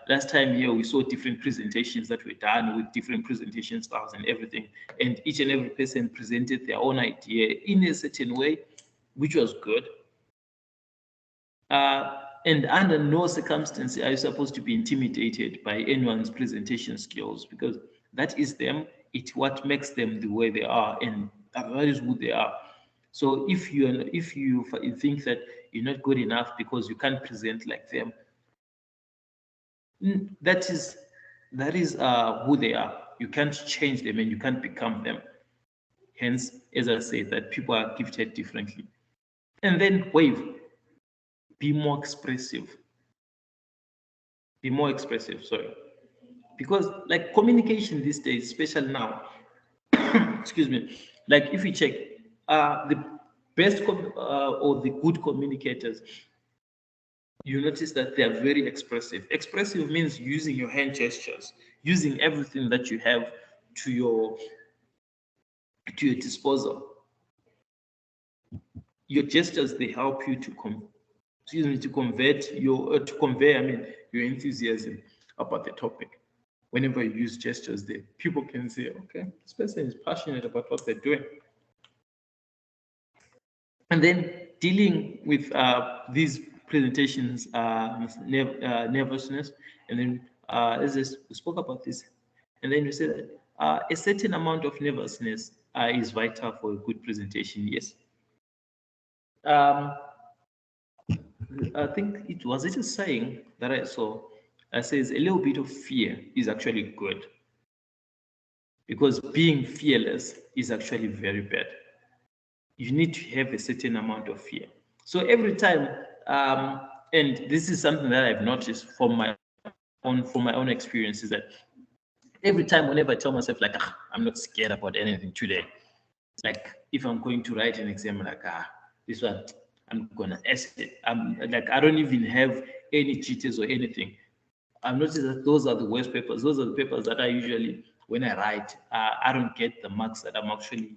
last time here, we saw different presentations that were done with different presentation styles and everything, and each and every person presented their own idea in a certain way, which was good. And under no circumstance are you supposed to be intimidated by anyone's presentation skills, because that is them. It's what makes them the way they are, and that is who they are. So if you think that you're not good enough because you can't present like them, that is who they are. You can't change them and you can't become them. Hence, as I say, that people are gifted differently. And then wave. Be more expressive. Be more expressive, sorry. Because like communication these days, especially now, excuse me, like if you check the best or the good communicators, you notice that they are very expressive. Expressive means using your hand gestures, using everything that you have to your disposal. Your gestures, they help you to convey your enthusiasm about the topic. whenever you use gestures there, people can say, okay, this person is passionate about what they're doing. And then dealing with these presentations, nervousness, and then as we spoke about this, and then we said that a certain amount of nervousness is vital for a good presentation. Yes. I think it was a saying that I saw that says a little bit of fear is actually good, because being fearless is actually very bad. You need to have a certain amount of fear. So every time, and this is something that I've noticed from my own experience, is that every time whenever I tell myself like, I'm not scared about anything today, like if I'm going to write an exam, like this one I'm gonna ask it. I'm like, I don't even have any cheaters or anything. I've noticed that those are the worst papers. Those are the papers that I usually, when I write, I don't get the marks that I'm actually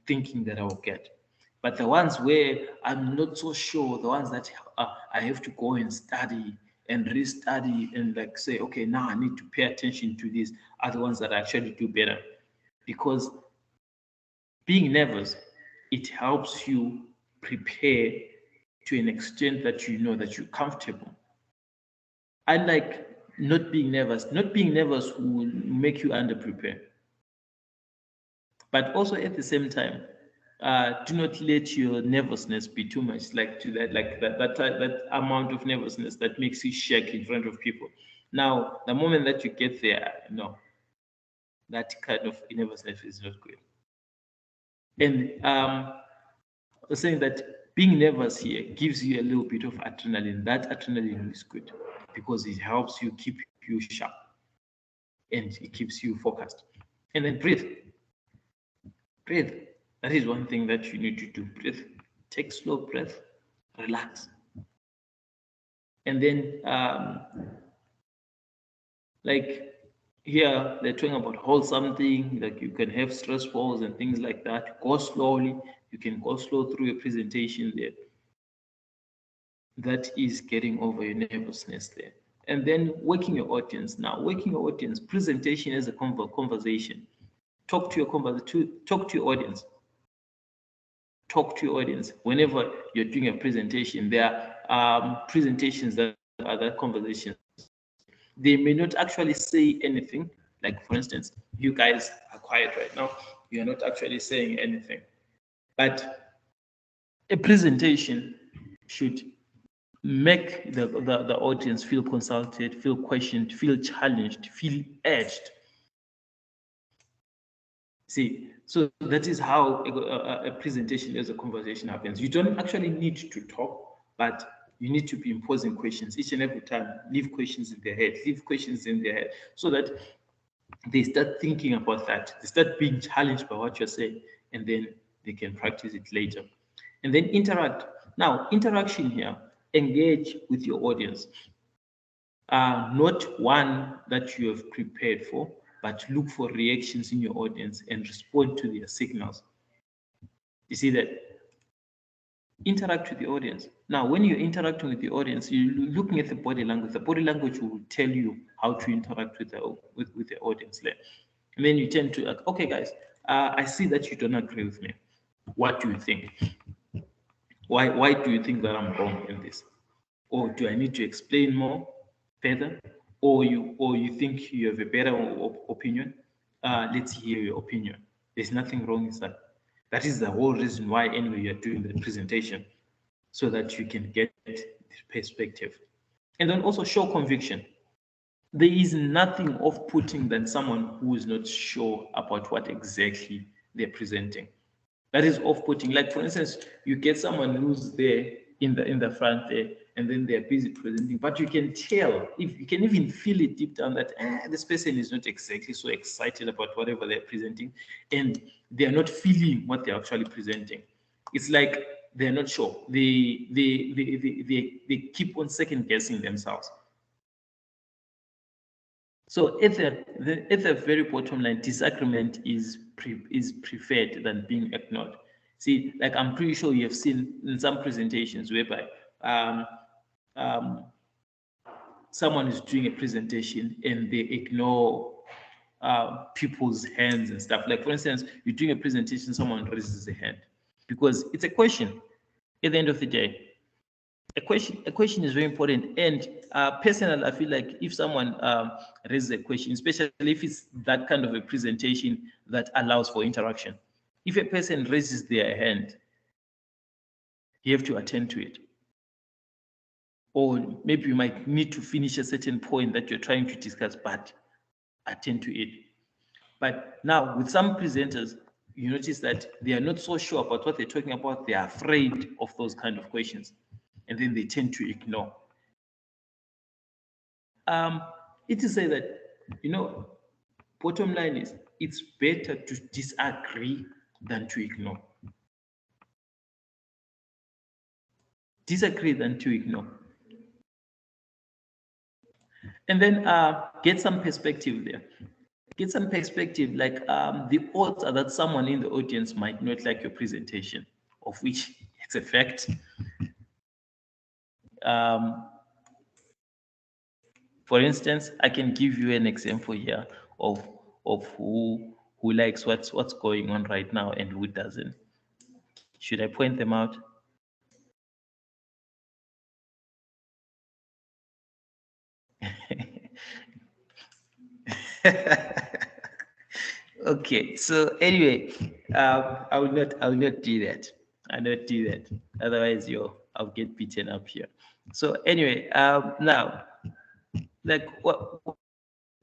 thinking that I will get. But the ones where I'm not so sure, the ones that I have to go and study and restudy and like say, okay, now I need to pay attention to these, are the ones that I actually do better. Because being nervous, it helps you prepare to an extent that you know that you're comfortable. Unlike not being nervous will make you underprepare. But also at the same time, do not let your nervousness be too much, like to that, like that amount of nervousness that makes you shake in front of people. Now, the moment that you get there, no, that kind of nervousness is not good. And I was saying that being nervous here gives you a little bit of adrenaline. That adrenaline is good because it helps you keep you sharp and it keeps you focused. And then breathe. Breathe. That is one thing that you need to do. Breathe. Take slow breath. Relax. And then, like here, they're talking about hold something. Like you can have stress balls and things like that. Go slowly. You can go slow through your presentation there. That is getting over your nervousness there. And then working your audience. Now, working your audience, presentation is a conversation. Talk to your audience. Talk to your audience. Whenever you're doing a presentation, there are presentations that are that conversations. They may not actually say anything. Like for instance, you guys are quiet right now. You are not actually saying anything. But a presentation should make the audience feel consulted, feel questioned, feel challenged, feel urged. See, so that is how a presentation as a conversation happens. You don't actually need to talk, but you need to be imposing questions each and every time. Leave questions in their head, so that they start thinking about that. They start being challenged by what you're saying, and then they can practice it later. And then interact. Now, interaction here, engage with your audience. Not one that you have prepared for, but look for reactions in your audience and respond to their signals. You see that? Interact with the audience. Now, when you're interacting with the audience, you're looking at the body language. The body language will tell you how to interact with the audience there. And then you tend to, okay, guys, I see that you don't agree with me. What do you think? Why do you think that I'm wrong in this? Or do I need to explain more further? Or you think you have a better opinion? Let's hear your opinion. There's nothing wrong with that. That is the whole reason why anyway you're doing the presentation, so that you can get perspective. And then also show conviction. There is nothing off-putting than someone who is not sure about what exactly they're presenting. That is off-putting. Like for instance, you get someone who's there in the front there, and then they're busy presenting, but you can tell, if you can even feel it deep down, that this person is not exactly so excited about whatever they're presenting, and they're not feeling what they're actually presenting. It's like they're not sure. They keep on second guessing themselves. So at the very bottom line, disagreement is preferred than being ignored. See, like I'm pretty sure you have seen in some presentations whereby someone is doing a presentation and they ignore people's hands and stuff. Like, for instance, you're doing a presentation, someone raises a hand because it's a question. At the end of the day, a question is very important. And personally, I feel like if someone raises a question, especially if it's that kind of a presentation that allows for interaction, if a person raises their hand, you have to attend to it. Or maybe you might need to finish a certain point that you're trying to discuss, but attend to it. But now with some presenters, you notice that they are not so sure about what they're talking about. They are afraid of those kind of questions, and then they tend to ignore. It is say that, bottom line is it's better to disagree than to ignore. Disagree than to ignore. And then get some perspective there. Get some perspective, like the odds are that someone in the audience might not like your presentation, of which it's a fact. For instance, I can give you an example here of who likes what's going on right now and who doesn't. Should I point them out? Okay, so anyway, I will not do that. I'll not do that. Otherwise, I'll get beaten up here. So anyway, now, like what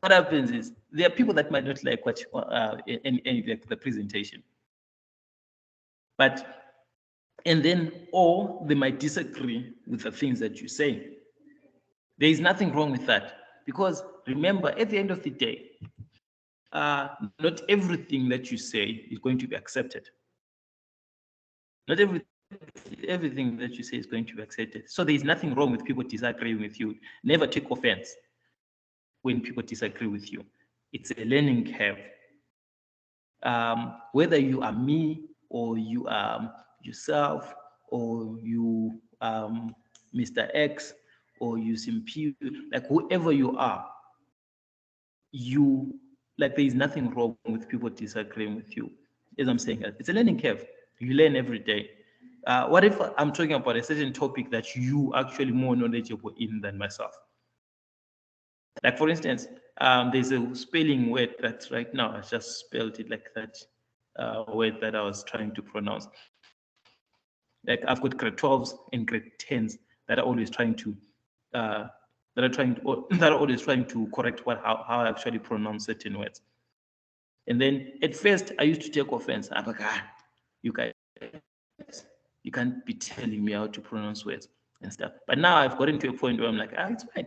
happens is there are people that might not like what any like the presentation, and then or they might disagree with the things that you say. There is nothing wrong with that, because remember, at the end of the day, not everything that you say is going to be accepted. Not everything that you say is going to be accepted. So there is nothing wrong with people disagreeing with you. Never take offense when people disagree with you. It's a learning curve. Whether you are me or you are yourself or you Mr. X or you Simpi, like whoever you are, there is nothing wrong with people disagreeing with you. As I'm saying, it's a learning curve. You learn every day. What if I'm talking about a certain topic that you actually more knowledgeable in than myself? Like, for instance, there's a spelling word that right now I just spelled it like that word that I was trying to pronounce. Like, I've got grade 12s and grade 10s that are always trying to always trying to correct how I actually pronounce certain words. And then at first I used to take offense. I'm like, you guys, you can't be telling me how to pronounce words and stuff. But now I've gotten to a point where I'm like, it's fine.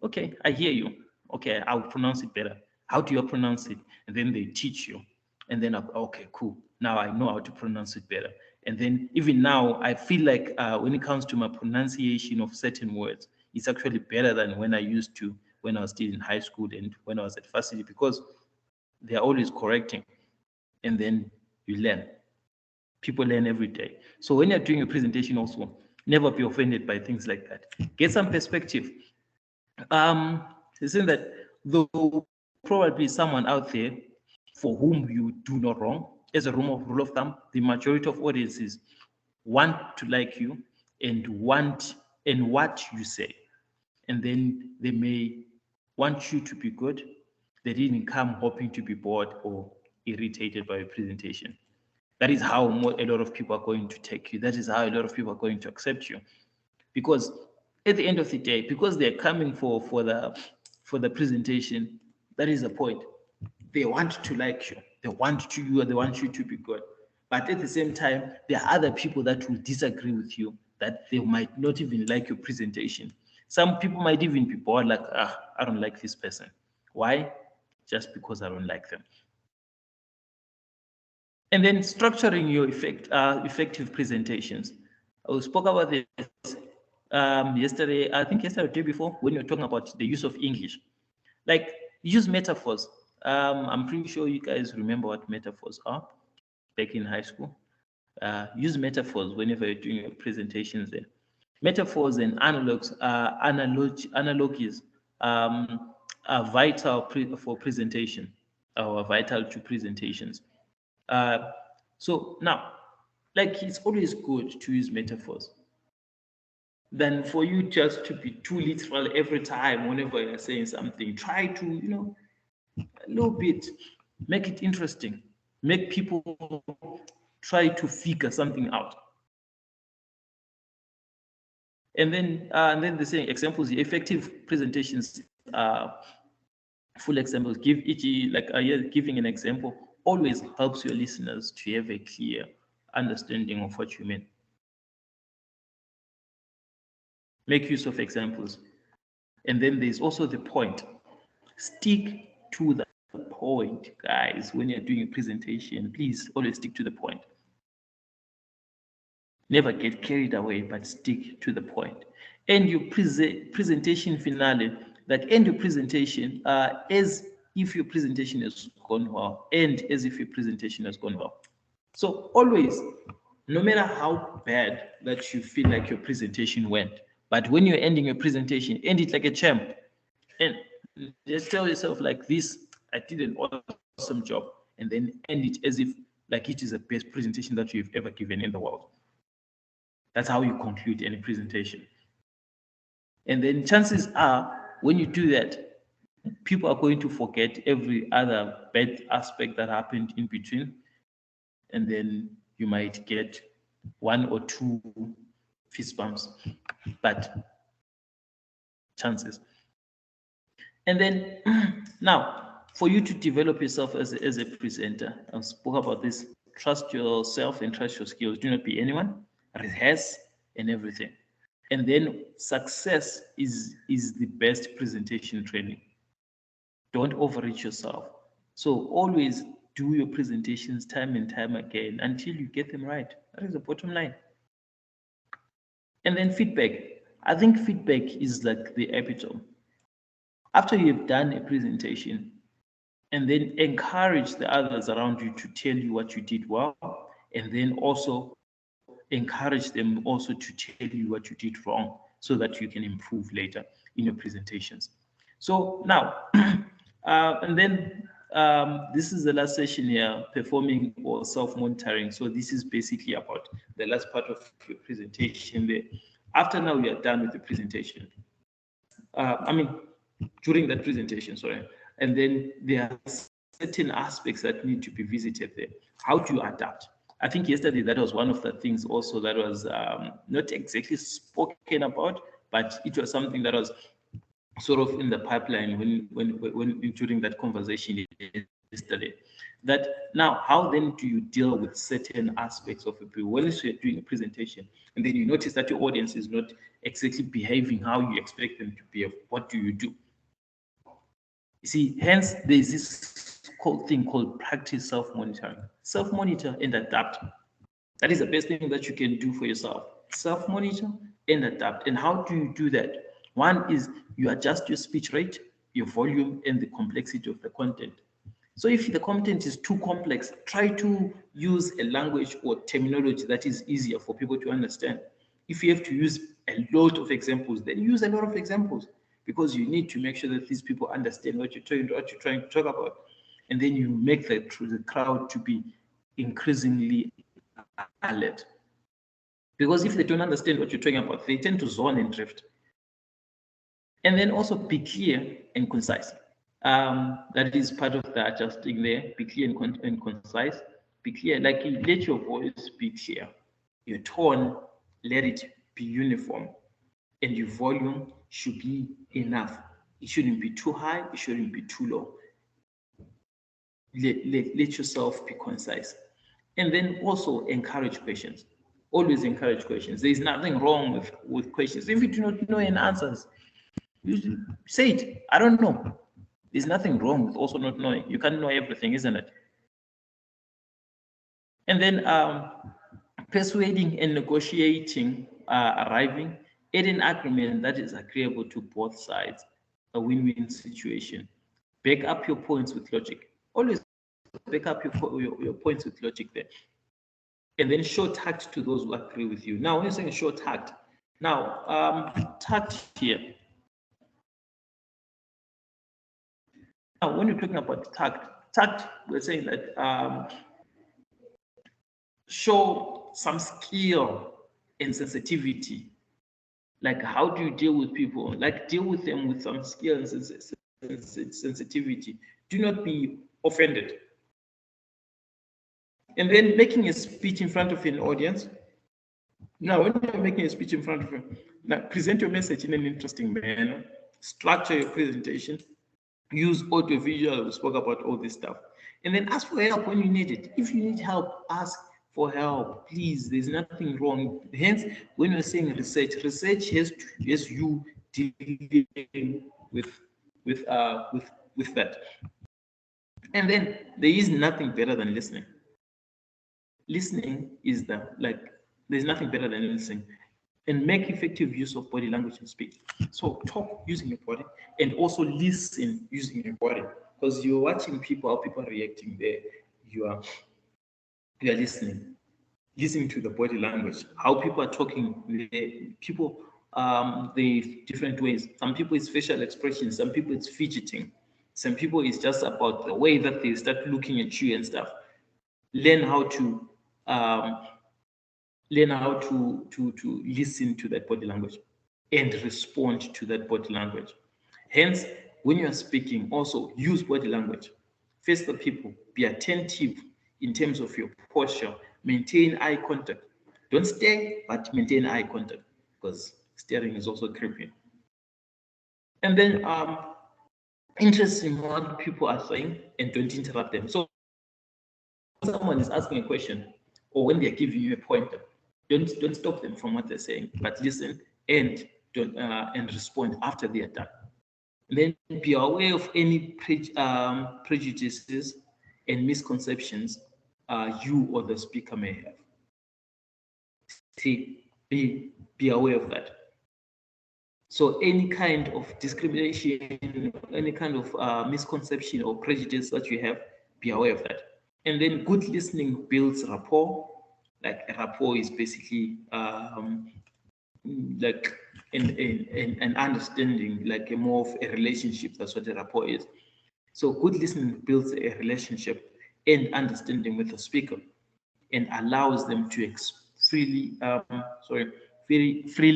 Okay, I hear you. Okay, I'll pronounce it better. How do you pronounce it? And then they teach you. And then, okay, cool. Now I know how to pronounce it better. And then even now, I feel like when it comes to my pronunciation of certain words, it's actually better than when I used to when I was still in high school and when I was at varsity, because they're always correcting. And then you learn. People learn every day. So when you're doing a presentation also, never be offended by things like that. Get some perspective. It's saying that though probably someone out there for whom you do not wrong, as a rule of thumb, the majority of audiences want to like you and want and what you say. And then they may want you to be good. They didn't come hoping to be bored or irritated by a presentation. That is how a lot of people are going to take you. That is how a lot of people are going to accept you. Because at the end of the day, because they're coming for the presentation, that is the point. They want to like you. They want you to be good. But at the same time, there are other people that will disagree with you, that they might not even like your presentation. Some people might even be bored, like, I don't like this person. Why? Just because I don't like them. And then structuring your effective presentations. I spoke about this yesterday, I think yesterday or the day before, when you were talking about the use of English. Like, use metaphors. I'm pretty sure you guys remember what metaphors are back in high school. Use metaphors whenever you're doing your presentations there. Metaphors and analogies are vital for presentation, or vital to presentations. So now, like, it's always good to use metaphors than for you just to be too literal every time whenever you're saying something. Try to, a little bit make it interesting, make people try to figure something out. And then the saying examples, the effective presentations, full examples. Give each, like giving an example always helps your listeners to have a clear understanding of what you mean. Make use of examples. And then there's also the point. Stick to the point, guys. When you're doing a presentation, please always stick to the point. Never get carried away, but stick to the point. End your presentation finale, like end your presentation as if your presentation has gone well, and as if your presentation has gone well. So always, no matter how bad that you feel like your presentation went, but when you're ending your presentation, end it like a champ. And just tell yourself like this, I did an awesome job, and then end it as if like it is the best presentation that you've ever given in the world. That's how you conclude any presentation. And then chances are, when you do that, people are going to forget every other bad aspect that happened in between. And then you might get 1 or 2 fist bumps, but chances. And then now, for you to develop yourself as a presenter, I spoke about this. Trust yourself and trust your skills. Do not be anyone. Rehearse and everything. And then success is the best presentation training. Don't overreach yourself. So always do your presentations time and time again until you get them right. That is the bottom line. And then feedback. I think feedback is like the epitome. After you've done a presentation, and then encourage the others around you to tell you what you did well, and then also encourage them also to tell you what you did wrong so that you can improve later in your presentations. So now, and then this is the last session here, performing or self-monitoring. So this is basically about the last part of your presentation there. After now we are done with the presentation. During that presentation, sorry. And then there are certain aspects that need to be visited there. How do you adapt? I think yesterday that was one of the things also that was not exactly spoken about, but it was something that was sort of in the pipeline when during that conversation yesterday. That now, how then do you deal with certain aspects of it? When you're doing a presentation, and then you notice that your audience is not exactly behaving how you expect them to behave, what do you do? You see, hence there's this thing called practice self-monitoring. Self-monitor and adapt. That is the best thing that you can do for yourself. Self-monitor and adapt. And how do you do that? One is you adjust your speech rate, your volume, and the complexity of the content. So if the content is too complex, try to use a language or terminology that is easier for people to understand. If you have to use a lot of examples, then use a lot of examples, because you need to make sure that these people understand what you're trying to talk about. And then you make the crowd to be increasingly alert. Because if they don't understand what you're talking about, they tend to zone and drift. And then also be clear and concise. That is part of the adjusting there. Be clear and concise. Be clear, like let your voice be clear. Your tone, let it be uniform. And your volume should be enough. It shouldn't be too high, it shouldn't be too low. Let yourself be concise. And then also encourage questions. Always encourage questions. There is nothing wrong with questions. If you do not know any answers, you say it. I don't know. There's nothing wrong with also not knowing. You can't know everything, isn't it? And then persuading and negotiating, arriving at an agreement that is agreeable to both sides, a win-win situation. Back up your points with logic. Always back up your points with logic there. And then show tact to those who agree with you. Now, when you're saying show tact, now tact here, Now, when you're talking about tact, we're saying that show some skill and sensitivity. Like, how do you deal with people? Like, deal with them with some skill and sensitivity. Do not be offended. And then making a speech in front of an audience. Now, when you're making a speech in front of them, now present your message in an interesting manner, structure your presentation, use audio visual. We spoke about all this stuff, and then ask for help when you need it. If you need help, ask for help, please. There's nothing wrong. Hence, when we're saying research has you dealing with that. And then there is nothing better than listening. Listening is there's nothing better than listening. And make effective use of body language and speak. So talk using your body and also listen using your body, because you're watching people, how people are reacting there. You are listening to the body language, how people are talking. People, the different ways. Some people it's facial expressions, some people it's fidgeting, some people it's just about the way that they start looking at you and stuff. Learn how to listen to that body language and respond to that body language. Hence, when you are speaking, also use body language. Face the people, be attentive in terms of your posture, maintain eye contact. Don't stare, but maintain eye contact, because staring is also creepy. And then interest in what people are saying and don't interrupt them. So someone is asking a question or when they're giving you a pointer, don't stop them from what they're saying, but listen and don't and respond after they are done. And then be aware of any prejudices and misconceptions you or the speaker may have. See, be aware of that. So any kind of discrimination, any kind of misconception or prejudice that you have, be aware of that. And then good listening builds rapport. Like a rapport is basically like an understanding, like a more of a relationship. That's what a rapport is. So good listening builds a relationship and understanding with the speaker and allows them to freely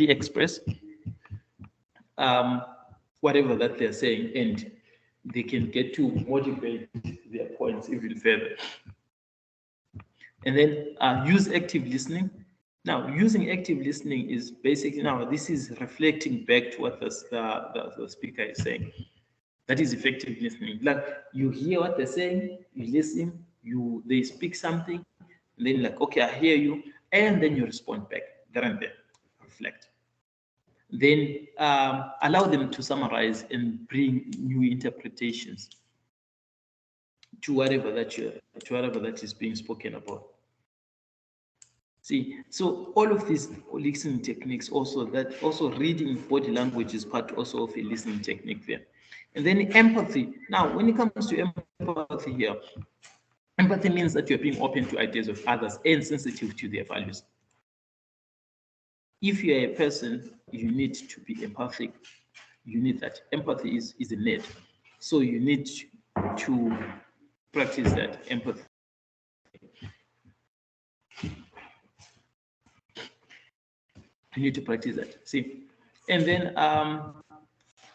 express whatever that they're saying, and they can get to motivate their points even further. And then use active listening. Now, using active listening is basically, now this is reflecting back to what the speaker is saying. That is effective listening. Like, you hear what they're saying, you listen, they speak something, and then like, okay, I hear you, and then you respond back. There and then, reflect. Then allow them to summarize and bring new interpretations to whatever that is being spoken about. See, so all of these listening techniques, also reading body language is part also of a listening technique there. And then empathy. Now, when it comes to empathy here, empathy means that you're being open to ideas of others and sensitive to their values. If you're a person, you need to be empathic. You need that. Empathy is a need. So you need to practice that empathy. You need to practice that. See, and then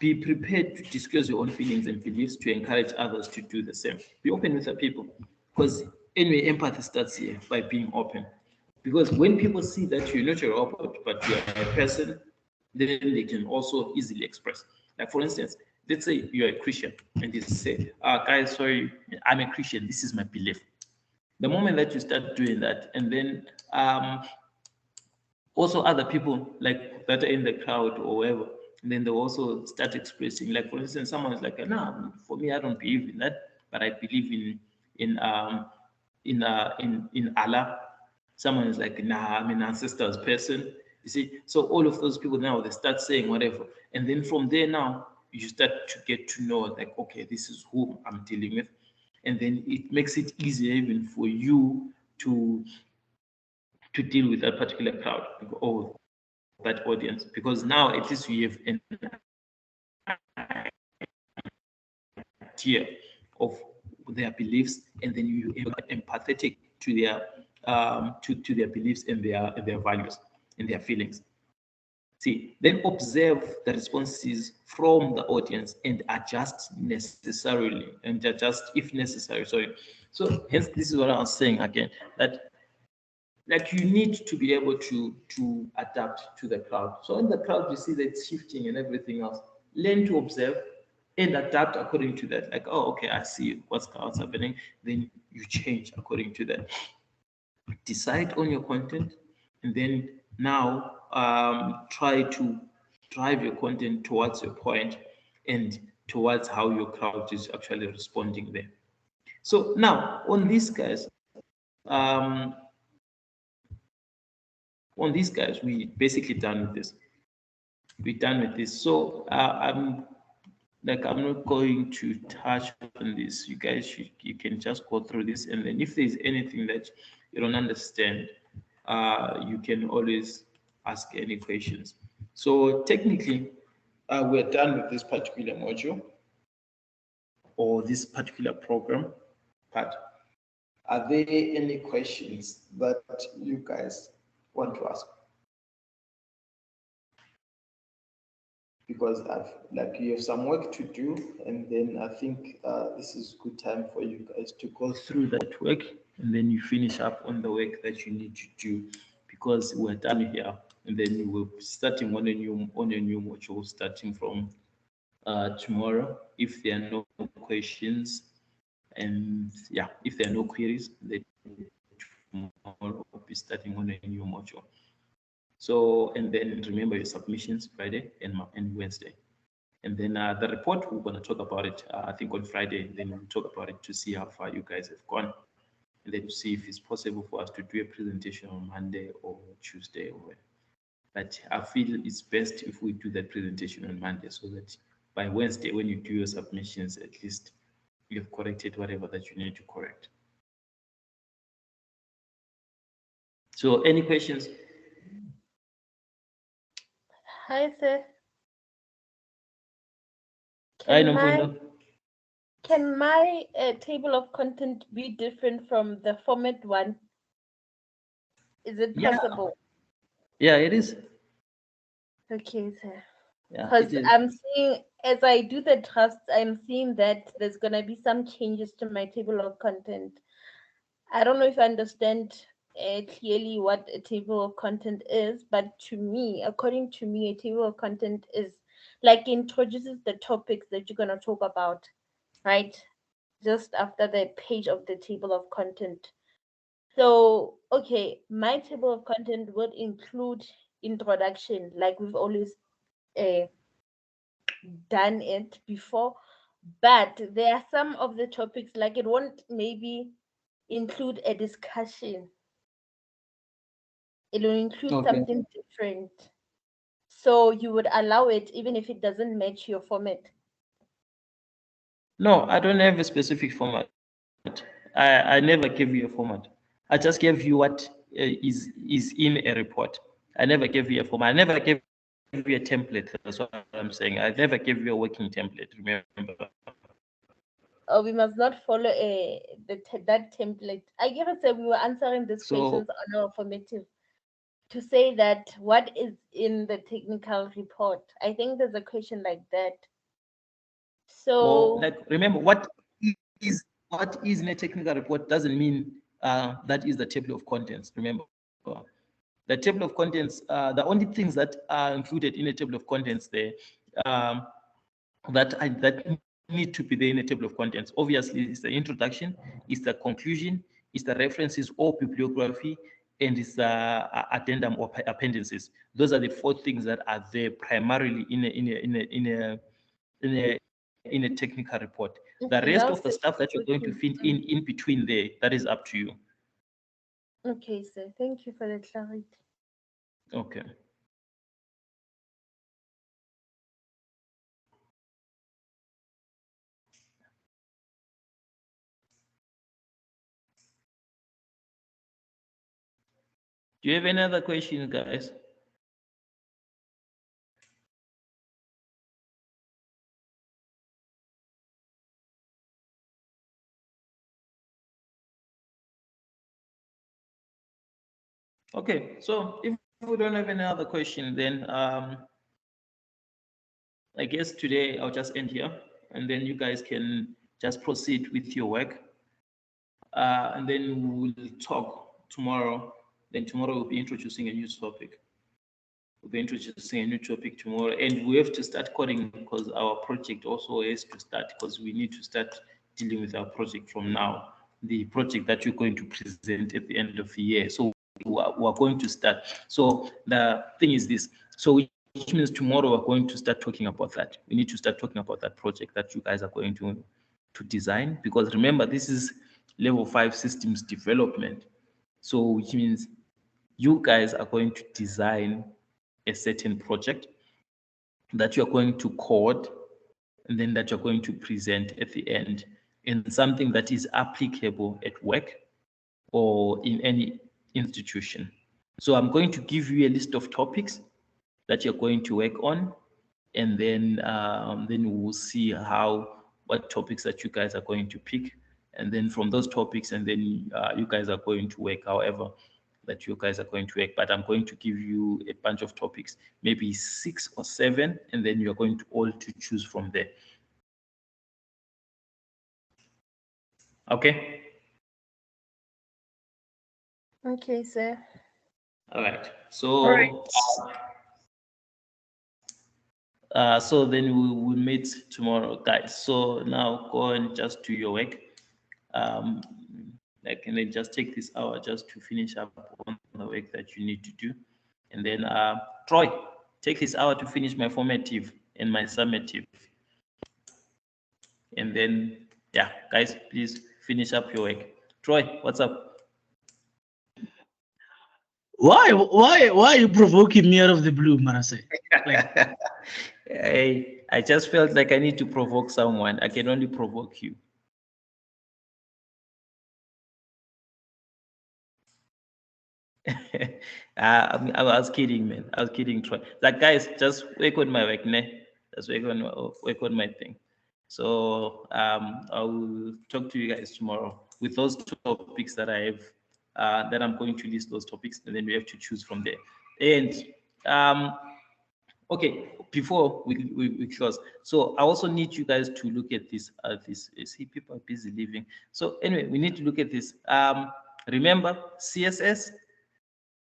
be prepared to discuss your own feelings and beliefs to encourage others to do the same. Be open with the people, because anyway, empathy starts here by being open. Because when people see that you're not a robot, but you're a person, then they can also easily express. Like, for instance, let's say you're a Christian and they say, guys, sorry, I'm a Christian, this is my belief. The moment that you start doing that, and then also other people like that are in the crowd or whatever, and then they'll also start expressing. Like, for instance, someone is like, no, for me, I don't believe in that, but I believe in Allah. Someone is like, nah, I'm an ancestors person. You see, so all of those people now, they start saying whatever, and then from there now you start to get to know, like, okay, this is who I'm dealing with, and then it makes it easier even for you to deal with that particular crowd or that audience, because now at least you have idea of their beliefs, and then you are empathetic to their beliefs and their values and their feelings. See, then observe the responses from the audience and adjust if necessary. Sorry. So hence, this is what I was saying again, that like you need to be able to adapt to the crowd. So in the crowd, you see that it's shifting and everything else. Learn to observe and adapt according to that. Like, oh, okay, I see what's happening. Then you change according to that. Decide on your content, and then now try to drive your content towards your point and towards how your crowd is actually responding there. So now on these guys, we basically done with this. We're done with this. So I'm not going to touch on this. You guys you can just go through this, and then if there's anything that you don't understand, you can always ask any questions. So technically, we're done with this particular module or this particular program. But are there any questions that you guys want to ask? Because you have some work to do, and then I think this is good time for you guys to go through that work, and then you finish up on the work that you need to do, because we're done here, and then you will be starting on a new module starting from tomorrow. If there are no questions, and yeah, if there are no queries, then tomorrow we'll be starting on a new module. So, and then remember your submissions Friday and Wednesday. And then the report, we're going to talk about it, I think on Friday, then we'll talk about it to see how far you guys have gone. And then to see if it's possible for us to do a presentation on Monday or Tuesday or when. But I feel it's best if we do that presentation on Monday, so that by Wednesday, when you do your submissions, at least you have corrected whatever that you need to correct. So any questions? Hi, sir. I Can my, know. can my table of content be different from the format one? Is it Yeah. possible? Yeah, it is. Okay, sir. Yeah, Because it is. I'm seeing, as I do the trusts, I'm seeing that there's going to be some changes to my table of content. I don't know if I understand clearly what a table of content is, but to me, according to me, a table of content is like introduces the topics that you're going to talk about, right? Just after the page of the table of content. So, okay, my table of content would include introduction, like we've always uh, done it before, but there are some of the topics, like it won't maybe include a discussion. It will include something different. So you would allow it even if it doesn't match your format. No, I don't have a specific format. I never gave you a format. I just gave you what is in a report. I never gave you a format. I never gave you a template. That's what I'm saying. I never gave you a working template. Remember? We must not follow that template. I guess that we were answering these So- questions on our formative to say that what is in the technical report. I think there's a question like that. So Well, like remember what is in a technical report doesn't mean that is the table of contents. Remember, the table of contents. The only things that are included in a table of contents there that need to be there in a table of contents. Obviously, it's the introduction, it's the conclusion, it's the references or bibliography, and it's the addendum or appendices. Those are the 4 things that are there primarily in a technical report. The okay, rest now of the stuff that you're going to fit in between there, that is up to you. Okay, sir. Thank you for the clarity. Okay. Do you have any other questions, guys? Okay, so if we don't have any other question, then I guess today I'll just end here, and then you guys can just proceed with your work. And then we'll talk tomorrow. Then tomorrow we'll be introducing a new topic. We'll be introducing a new topic tomorrow, and we have to start coding because our project also has to start, because we need to start dealing with our project from now. The project that you're going to present at the end of the year. So we are going to start. So the thing is this. So which means tomorrow we're going to start talking about that. We need to start talking about that project that you guys are going to design, because remember, this is level 5 systems development. So which means you guys are going to design a certain project that you're going to code, and then that you're going to present at the end in something that is applicable at work or in any institution. So I'm going to give you a list of topics that you're going to work on, and then we'll see what topics that you guys are going to pick, and then from those topics, and then you guys are going to work however that you guys are going to work. But I'm going to give you a bunch of topics, maybe 6 or 7, and then you're going to all to choose from there. Okay. Okay, sir. All right. So so then we will meet tomorrow, guys. So now go and just do your work. And then just take this hour just to finish up on the work that you need to do. And then Troy, take this hour to finish my formative and my summative. And then, yeah, guys, please finish up your work. Troy, what's up? Why are you provoking me out of the blue, Marase? Like, I just felt like I need to provoke someone. I can only provoke you. I was kidding, man. I was kidding, Troy. Like, guys, just work on my work, ne? Just work on my thing. So I will talk to you guys tomorrow with those topics that I have. That I'm going to list those topics, and then we have to choose from there. And okay, before we close, so I also need you guys to look at this. See, people are busy leaving. So anyway, we need to look at this. Remember CSS,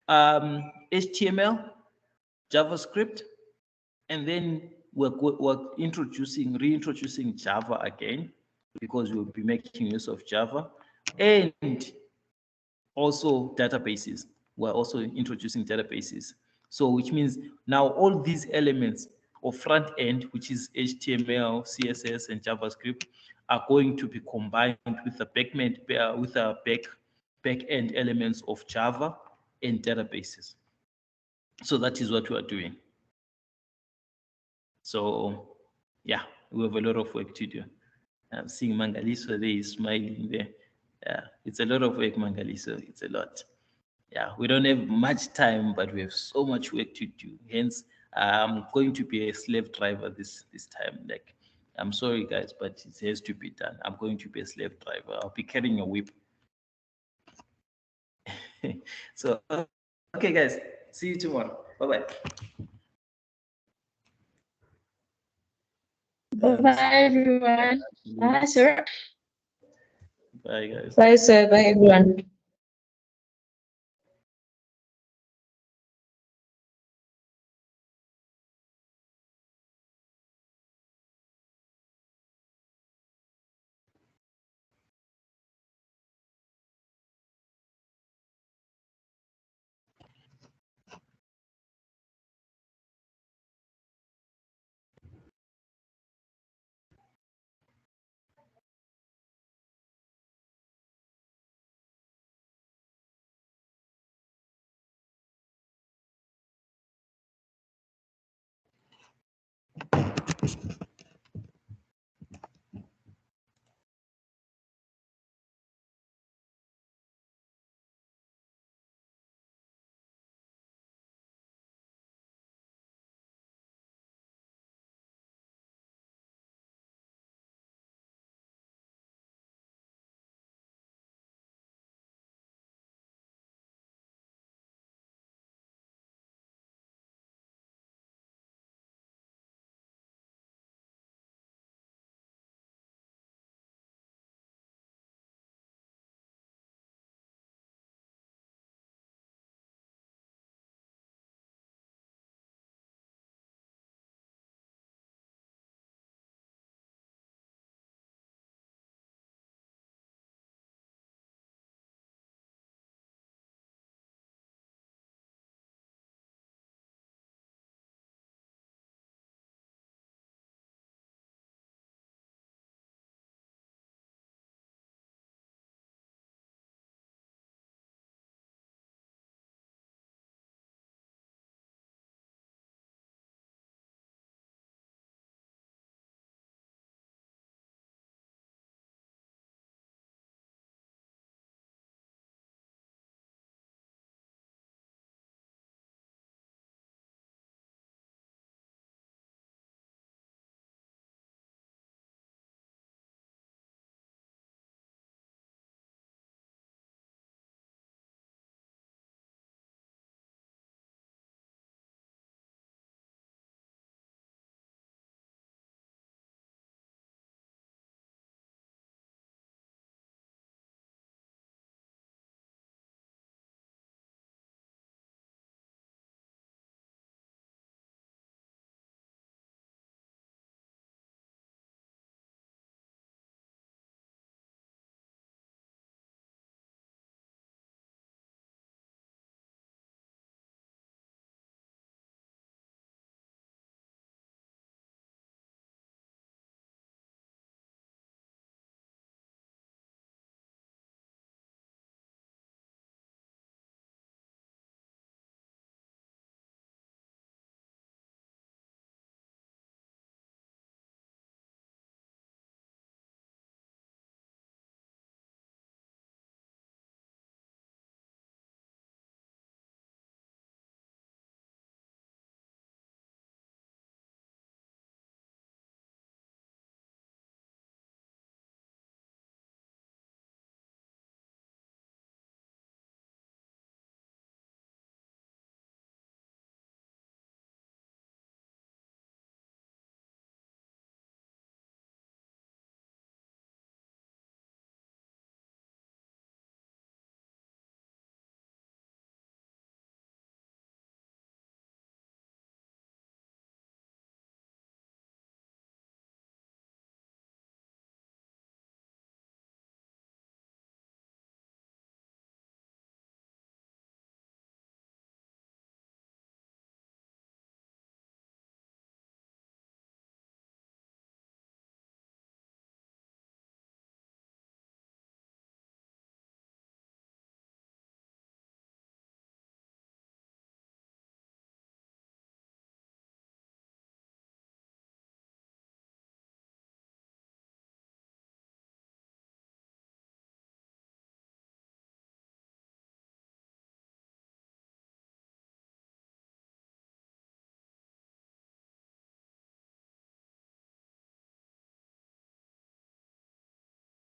HTML, JavaScript, and then we're reintroducing Java again, because we'll be making use of Java, and also databases. We're also introducing databases. So which means now all these elements of front end, which is HTML, CSS, and JavaScript, are going to be combined with the back end elements of Java and databases. So that is what we are doing. So yeah, we have a lot of work to do. I'm seeing Mangaliso there, is smiling there. Yeah, it's a lot of work, Mangaliso. It's a lot. Yeah, we don't have much time, but we have so much work to do. Hence, I'm going to be a slave driver this time. Like, I'm sorry, guys, but it has to be done. I'm going to be a slave driver. I'll be carrying a whip. So, okay, guys, see you tomorrow. Bye-bye. Bye, everyone. Bye, sir. Bye, guys. Bye, sir. Bye, everyone.